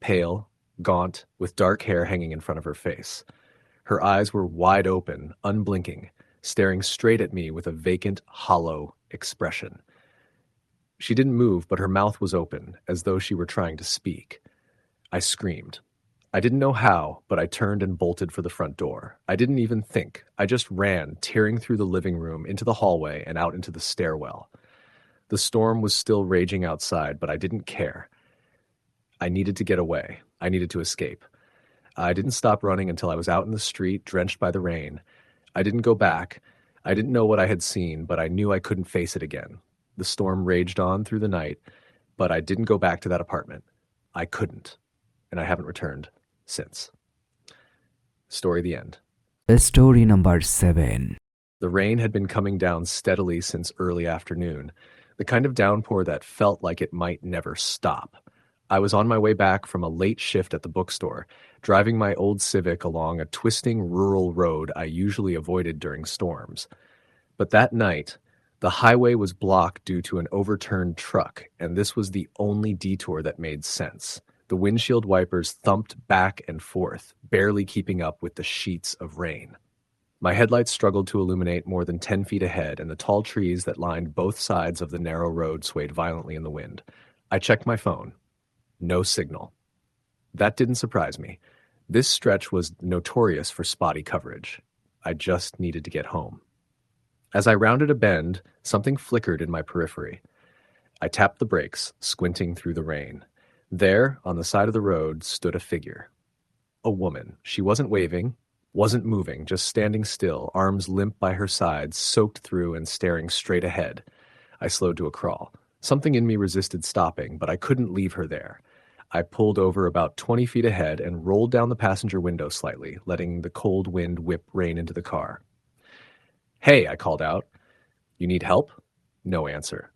pale, gaunt, with dark hair hanging in front of her face. Her eyes were wide open, unblinking, staring straight at me with a vacant, hollow expression. She didn't move, but her mouth was open, as though she were trying to speak. I screamed. I didn't know how, but I turned and bolted for the front door. I didn't even think. I just ran, tearing through the living room, into the hallway, and out into the stairwell. The storm was still raging outside, but I didn't care. I needed to get away. I needed to escape. I didn't stop running until I was out in the street, drenched by the rain. I didn't go back. I didn't know what I had seen, but I knew I couldn't face it again. The storm raged on through the night, but I didn't go back to that apartment. I couldn't, and I haven't returned since. Story the end. Story number 7. The rain had been coming down steadily since early afternoon, the kind of downpour that felt like it might never stop. I was on my way back from a late shift at the bookstore, driving my old Civic along a twisting rural road I usually avoided during storms. But that night, the highway was blocked due to an overturned truck, and this was the only detour that made sense. The windshield wipers thumped back and forth, barely keeping up with the sheets of rain. My headlights struggled to illuminate more than 10 feet ahead, and the tall trees that lined both sides of the narrow road swayed violently in the wind. I checked my phone. No signal. That didn't surprise me. This stretch was notorious for spotty coverage. I just needed to get home. As I rounded a bend, something flickered in my periphery. I tapped the brakes, squinting through the rain. There, on the side of the road, stood a figure. A woman. She wasn't waving, wasn't moving, just standing still, arms limp by her sides, soaked through and staring straight ahead. I slowed to a crawl. Something in me resisted stopping, but I couldn't leave her there. I pulled over about 20 feet ahead and rolled down the passenger window slightly, letting the cold wind whip rain into the car. "Hey," I called out. "You need help?" No answer.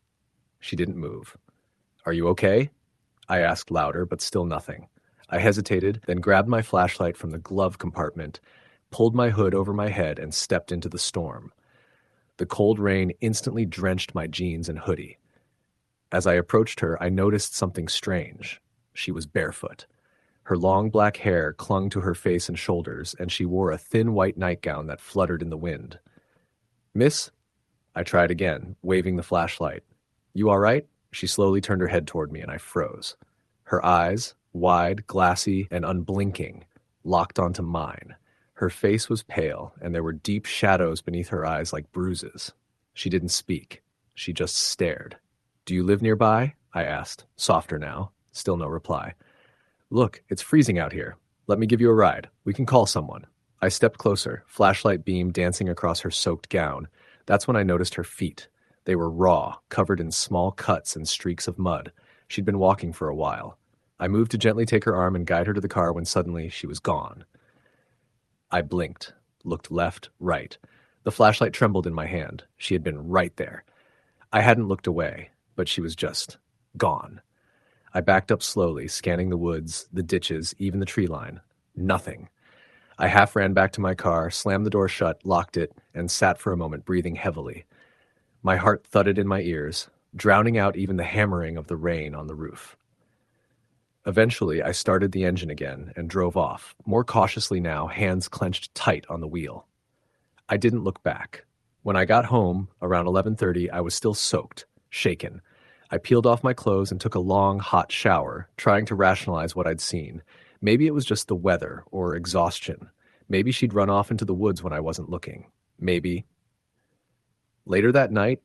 She didn't move. "Are you okay?" I asked louder, but still nothing. I hesitated, then grabbed my flashlight from the glove compartment, pulled my hood over my head, and stepped into the storm. The cold rain instantly drenched my jeans and hoodie. As I approached her, I noticed something strange. She was barefoot. Her long black hair clung to her face and shoulders, and she wore a thin white nightgown that fluttered in the wind. "Miss?" I tried again, waving the flashlight. "You all right?" She slowly turned her head toward me, and I froze. Her eyes, wide, glassy, and unblinking, locked onto mine. Her face was pale, and there were deep shadows beneath her eyes like bruises. She didn't speak. She just stared. "Do you live nearby?" I asked, softer now. Still no reply. "Look, it's freezing out here. Let me give you a ride. We can call someone." I stepped closer, flashlight beam dancing across her soaked gown. That's when I noticed her feet. They were raw, covered in small cuts and streaks of mud. She'd been walking for a while. I moved to gently take her arm and guide her to the car when suddenly she was gone. I blinked, looked left, right. The flashlight trembled in my hand. She had been right there. I hadn't looked away, but she was just gone. I backed up slowly, scanning the woods, the ditches, even the tree line. Nothing. I half ran back to my car, slammed the door shut, locked it, and sat for a moment, breathing heavily. My heart thudded in my ears, drowning out even the hammering of the rain on the roof. Eventually, I started the engine again and drove off, more cautiously now, hands clenched tight on the wheel. I didn't look back. When I got home, around 11:30, I was still soaked, shaken. I peeled off my clothes and took a long, hot shower, trying to rationalize what I'd seen. Maybe it was just the weather or exhaustion. Maybe she'd run off into the woods when I wasn't looking. Maybe. Later that night,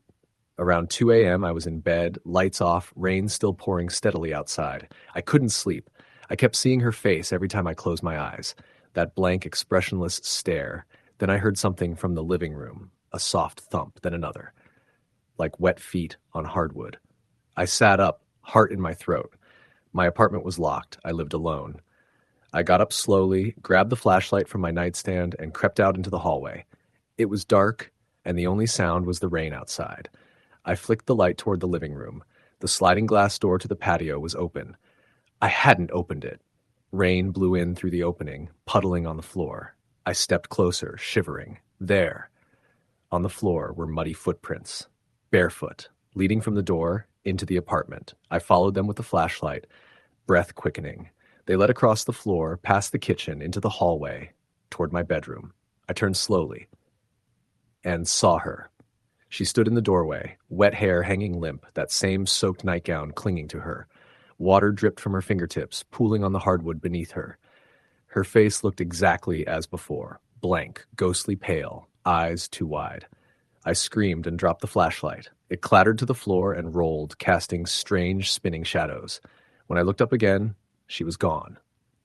around 2 a.m., I was in bed, lights off, rain still pouring steadily outside. I couldn't sleep. I kept seeing her face every time I closed my eyes, that blank, expressionless stare. Then I heard something from the living room, a soft thump, then another, like wet feet on hardwood. I sat up, heart in my throat. My apartment was locked. I lived alone. I got up slowly, grabbed the flashlight from my nightstand, and crept out into the hallway. It was dark, and the only sound was the rain outside. I flicked the light toward the living room. The sliding glass door to the patio was open. I hadn't opened it. Rain blew in through the opening, puddling on the floor. I stepped closer, shivering. There, on the floor, were muddy footprints, barefoot, leading from the door into the apartment. I followed them with the flashlight, breath quickening. They led across the floor, past the kitchen, into the hallway, toward my bedroom. I turned slowly and saw her. She stood in the doorway, wet hair hanging limp, that same soaked nightgown clinging to her. Water dripped from her fingertips, pooling on the hardwood beneath her. Her face looked exactly as before, blank, ghostly pale, eyes too wide. I screamed and dropped the flashlight. It clattered to the floor and rolled, casting strange, spinning shadows. When I looked up again, she was gone.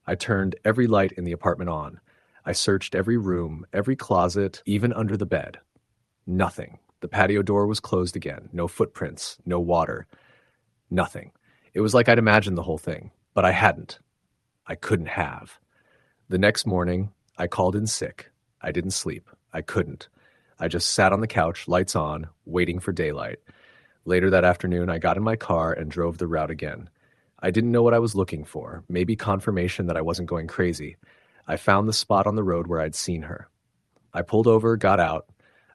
I turned every light in the apartment on. I searched every room, every closet, even under the bed. Nothing. The patio door was closed again. No footprints, no water. Nothing. It was like I'd imagined the whole thing, but I hadn't. I couldn't have. The next morning, I called in sick. I didn't sleep. I couldn't. I just sat on the couch, lights on, waiting for daylight. Later that afternoon, I got in my car and drove the route again. I didn't know what I was looking for, maybe confirmation that I wasn't going crazy. I found the spot on the road where I'd seen her. I pulled over, got out.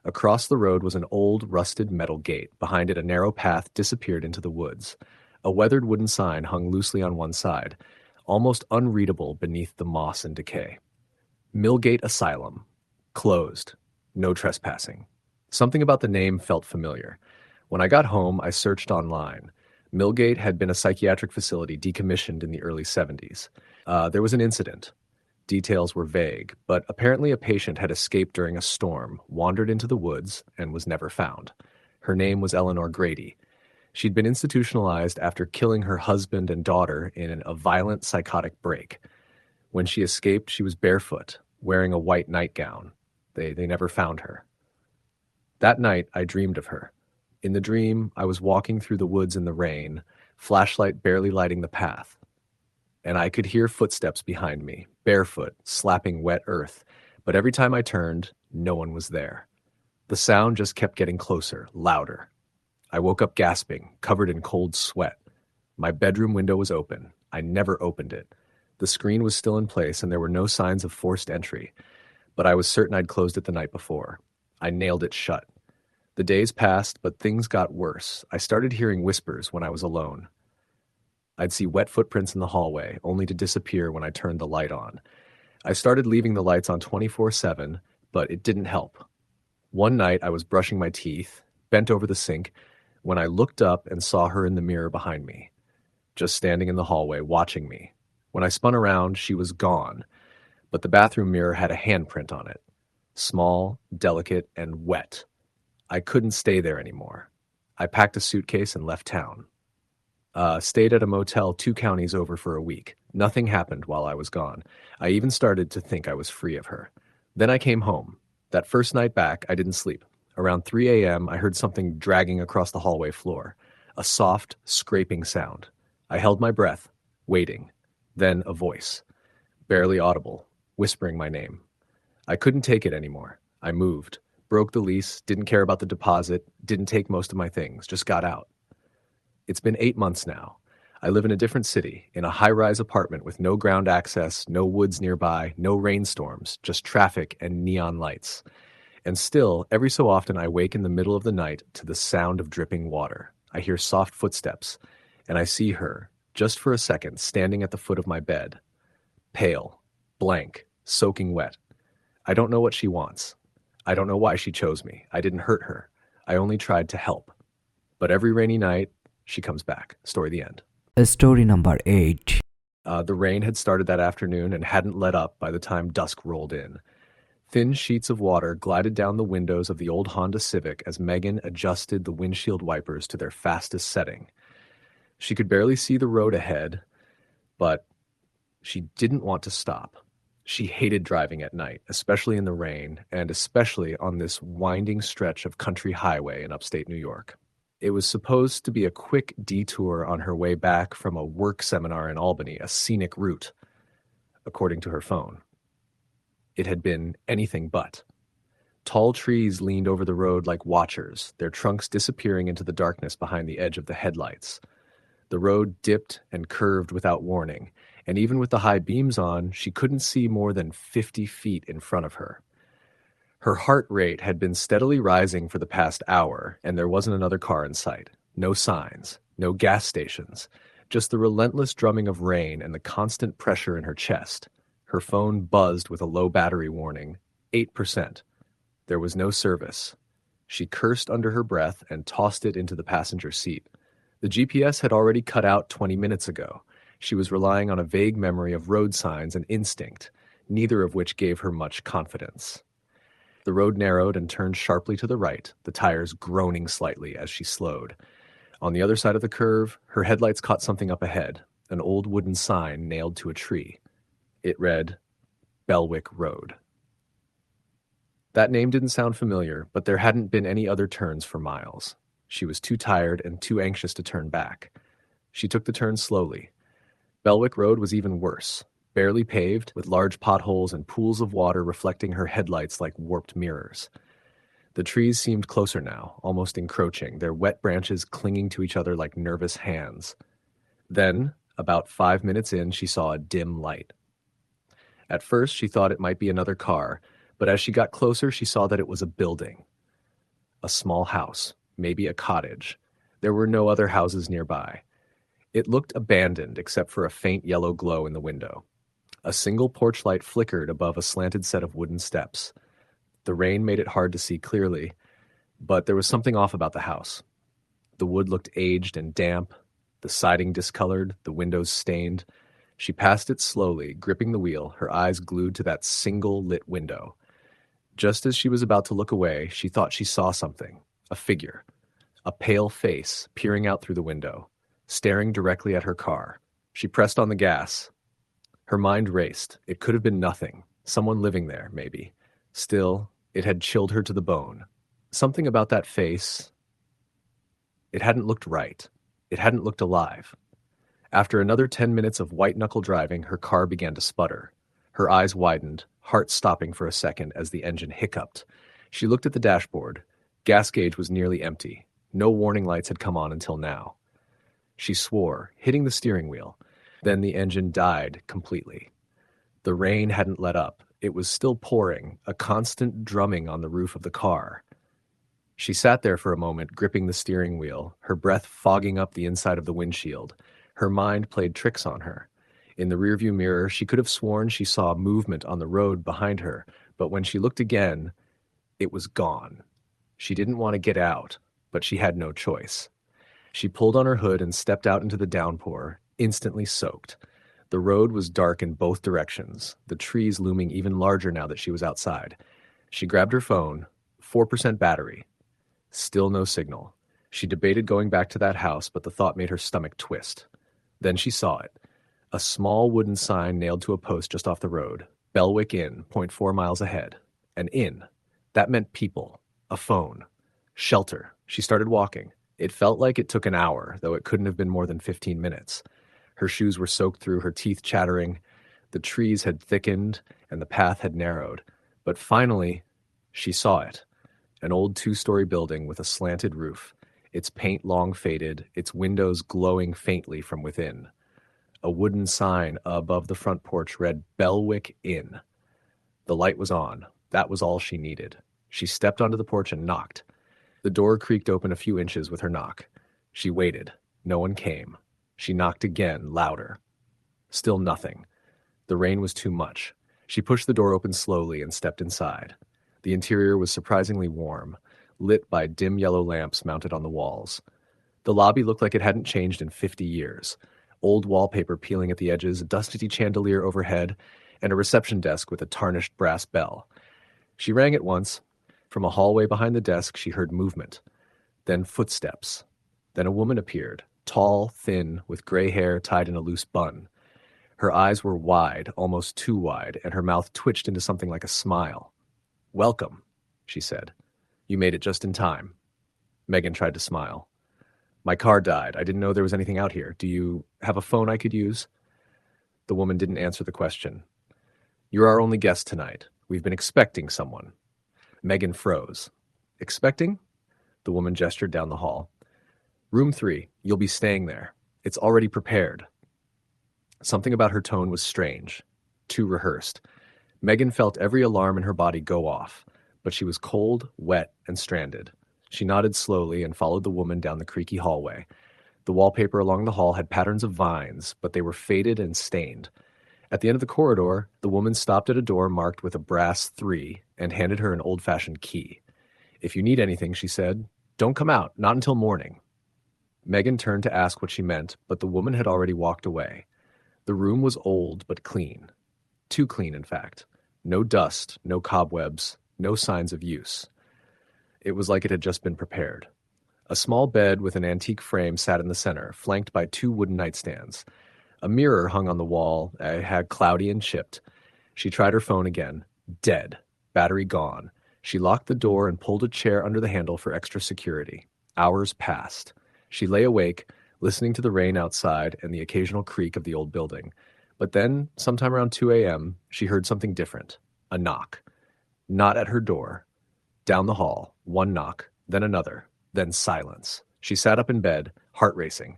Across the road was an old, rusted metal gate. Behind it, a narrow path disappeared into the woods. A weathered wooden sign hung loosely on one side, almost unreadable beneath the moss and decay. Millgate Asylum. Closed. No trespassing. Something about the name felt familiar. When I got home, I searched online. Millgate had been a psychiatric facility decommissioned in the early 70s. There was an incident. Details were vague, but apparently a patient had escaped during a storm, wandered into the woods, and was never found. Her name was Eleanor Grady. She'd been institutionalized after killing her husband and daughter in a violent psychotic break. When she escaped, she was barefoot, wearing a white nightgown. They never found her. That night, I dreamed of her. In the dream, I was walking through the woods in the rain, flashlight barely lighting the path. And I could hear footsteps behind me, barefoot, slapping wet earth. But every time I turned, no one was there. The sound just kept getting closer, louder. I woke up gasping, covered in cold sweat. My bedroom window was open. I never opened it. The screen was still in place and there were no signs of forced entry, but I was certain I'd closed it the night before. I nailed it shut. The days passed, but things got worse. I started hearing whispers when I was alone. I'd see wet footprints in the hallway, only to disappear when I turned the light on. I started leaving the lights on 24/7, but it didn't help. One night I was brushing my teeth, bent over the sink, when I looked up and saw her in the mirror behind me, just standing in the hallway watching me. When I spun around, she was gone, but the bathroom mirror had a handprint on it. Small, delicate, and wet. I couldn't stay there anymore. I packed a suitcase and left town. Stayed at a motel 2 counties over for a week. Nothing happened while I was gone. I even started to think I was free of her. Then I came home. That first night back, I didn't sleep. Around 3 a.m., I heard something dragging across the hallway floor. A soft, scraping sound. I held my breath, waiting. Then a voice, barely audible, whispering my name. I couldn't take it anymore. I moved, broke the lease, didn't care about the deposit, didn't take most of my things, just got out. It's been 8 months now. I live in a different city, in a high-rise apartment with no ground access, no woods nearby, no rainstorms, just traffic and neon lights. And still, every so often I wake in the middle of the night to the sound of dripping water. I hear soft footsteps, and I see her, just for a second, standing at the foot of my bed. Pale, blank, soaking wet. I don't know what she wants. I don't know why she chose me. I didn't hurt her. I only tried to help. But every rainy night, she comes back. Story the end. Story number 8. The rain had started that afternoon and hadn't let up by the time dusk rolled in. Thin sheets of water glided down the windows of the old Honda Civic as Megan adjusted the windshield wipers to their fastest setting. She could barely see the road ahead, but she didn't want to stop. She hated driving at night, especially in the rain, and especially on this winding stretch of country highway in upstate New York. It was supposed to be a quick detour on her way back from a work seminar in Albany, a scenic route, according to her phone. It had been anything but. Tall trees leaned over the road like watchers, their trunks disappearing into the darkness behind the edge of the headlights. The road dipped and curved without warning, and even with the high beams on, she couldn't see more than 50 feet in front of her. Her heart rate had been steadily rising for the past hour, and there wasn't another car in sight. No signs, no gas stations, just the relentless drumming of rain and the constant pressure in her chest. Her phone buzzed with a low battery warning, 8%. There was no service. She cursed under her breath and tossed it into the passenger seat. The GPS had already cut out 20 minutes ago. She was relying on a vague memory of road signs and instinct, neither of which gave her much confidence. The road narrowed and turned sharply to the right, the tires groaning slightly as she slowed. On the other side of the curve, her headlights caught something up ahead, an old wooden sign nailed to a tree. It read, Belwick Road. That name didn't sound familiar, but there hadn't been any other turns for miles. She was too tired and too anxious to turn back. She took the turn slowly. Belwick Road was even worse. Barely paved, with large potholes and pools of water reflecting her headlights like warped mirrors. The trees seemed closer now, almost encroaching, their wet branches clinging to each other like nervous hands. Then, about 5 minutes in, she saw a dim light. At first, she thought it might be another car, but as she got closer, she saw that it was a building. A small house, maybe a cottage. There were no other houses nearby. It looked abandoned except for a faint yellow glow in the window. A single porch light flickered above a slanted set of wooden steps. The rain made it hard to see clearly, but there was something off about the house. The wood looked aged and damp, the siding discolored, the windows stained. She passed it slowly, gripping the wheel, her eyes glued to that single lit window. Just as she was about to look away, she thought she saw something, a figure, a pale face peering out through the window, staring directly at her car. She pressed on the gas. Her mind raced. It could have been nothing. Someone living there, maybe. Still, it had chilled her to the bone. Something about that face. It hadn't looked right. It hadn't looked alive. After another 10 minutes of white-knuckle driving, her car began to sputter. Her eyes widened, heart stopping for a second as the engine hiccuped. She looked at the dashboard. Gas gauge was nearly empty. No warning lights had come on until now. She swore, hitting the steering wheel. Then the engine died completely. The rain hadn't let up. It was still pouring, a constant drumming on the roof of the car. She sat there for a moment, gripping the steering wheel, her breath fogging up the inside of the windshield. Her mind played tricks on her. In the rearview mirror, she could have sworn she saw movement on the road behind her, but when she looked again, it was gone. She didn't want to get out, but she had no choice. She pulled on her hood and stepped out into the downpour, instantly soaked. The road was dark in both directions, the trees looming even larger now that she was outside. She grabbed her phone, 4% battery. Still no signal. She debated going back to that house, but the thought made her stomach twist. Then she saw it. A small wooden sign nailed to a post just off the road. Belwick Inn, 0.4 miles ahead. An inn. That meant people. A phone. Shelter. She started walking. It felt like it took an hour, though it couldn't have been more than 15 minutes. Her shoes were soaked through, her teeth chattering. The trees had thickened, and the path had narrowed. But finally, she saw it. An old 2-story building with a slanted roof, its paint long faded, its windows glowing faintly from within. A wooden sign above the front porch read Belwick Inn. The light was on. That was all she needed. She stepped onto the porch and knocked. The door creaked open a few inches with her knock. She waited. No one came. She knocked again, louder. Still nothing. The rain was too much. She pushed the door open slowly and stepped inside. The interior was surprisingly warm, lit by dim yellow lamps mounted on the walls. The lobby looked like it hadn't changed in 50 years. Old wallpaper peeling at the edges, a dusty chandelier overhead, and a reception desk with a tarnished brass bell. She rang it once. From a hallway behind the desk, she heard movement. Then footsteps. Then a woman appeared, tall, thin, with gray hair tied in a loose bun. Her eyes were wide, almost too wide, and her mouth twitched into something like a smile. "Welcome," she said. "You made it just in time." Megan tried to smile. "My car died. I didn't know there was anything out here. Do you have a phone I could use?" The woman didn't answer the question. "You're our only guest tonight. We've been expecting someone." Megan froze. "Expecting?" The woman gestured down the hall. "Room 3. You'll be staying there. It's already prepared." Something about her tone was strange, too rehearsed. Megan felt every alarm in her body go off, but she was cold, wet, and stranded. She nodded slowly and followed the woman down the creaky hallway. The wallpaper along the hall had patterns of vines, but they were faded and stained. At the end of the corridor, the woman stopped at a door marked with a brass 3 and handed her an old-fashioned key. "If you need anything," she said, "don't come out, not until morning." Megan turned to ask what she meant, but the woman had already walked away. The room was old but clean. Too clean, in fact. No dust, no cobwebs, no signs of use. It was like it had just been prepared. A small bed with an antique frame sat in the center, flanked by 2 wooden nightstands. A mirror hung on the wall, had cloudy and chipped. She tried her phone again. Dead. Battery gone. She locked the door and pulled a chair under the handle for extra security. Hours passed. She lay awake, listening to the rain outside and the occasional creak of the old building. But then, sometime around 2 a.m., she heard something different. A knock. Not at her door. Down the hall. One knock, then another, then silence. She sat up in bed, heart racing.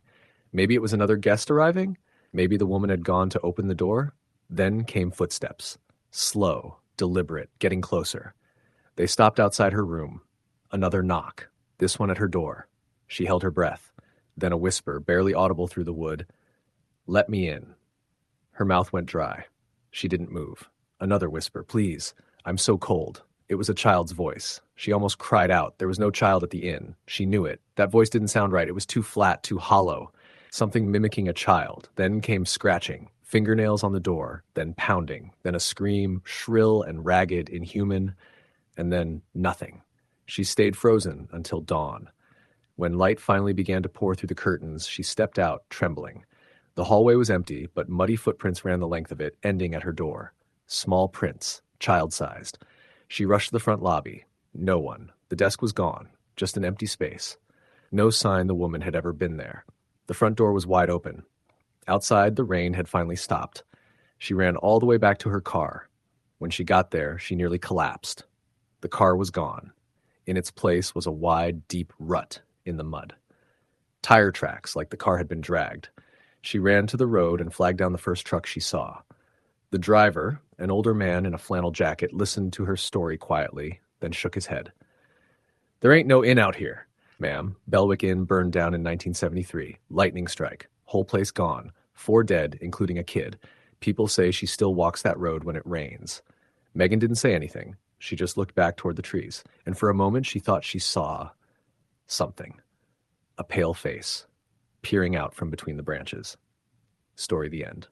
Maybe it was another guest arriving? Maybe the woman had gone to open the door? Then came footsteps. Slow, deliberate, getting closer. They stopped outside her room. Another knock. This one at her door. She held her breath. Then a whisper, barely audible through the wood. "Let me in." Her mouth went dry. She didn't move. Another whisper, "Please, I'm so cold." It was a child's voice. She almost cried out. There was no child at the inn. She knew it. That voice didn't sound right. It was too flat, too hollow. Something mimicking a child. Then came scratching, fingernails on the door, then pounding, then a scream, shrill and ragged, inhuman, and then nothing. She stayed frozen until dawn. When light finally began to pour through the curtains, she stepped out, trembling. The hallway was empty, but muddy footprints ran the length of it, ending at her door. Small prints, child-sized. She rushed to the front lobby. No one. The desk was gone. Just an empty space. No sign the woman had ever been there. The front door was wide open. Outside, the rain had finally stopped. She ran all the way back to her car. When she got there, she nearly collapsed. The car was gone. In its place was a wide, deep rut in the mud. Tire tracks, like the car had been dragged. She ran to the road and flagged down the first truck she saw. The driver, an older man in a flannel jacket, listened to her story quietly, then shook his head. "There ain't no inn out here, ma'am. Belwick Inn burned down in 1973. Lightning strike. Whole place gone. 4 dead, including a kid. People say she still walks that road when it rains." Megan didn't say anything. She just looked back toward the trees, and for a moment she thought she saw something. A pale face, peering out from between the branches. Story the end.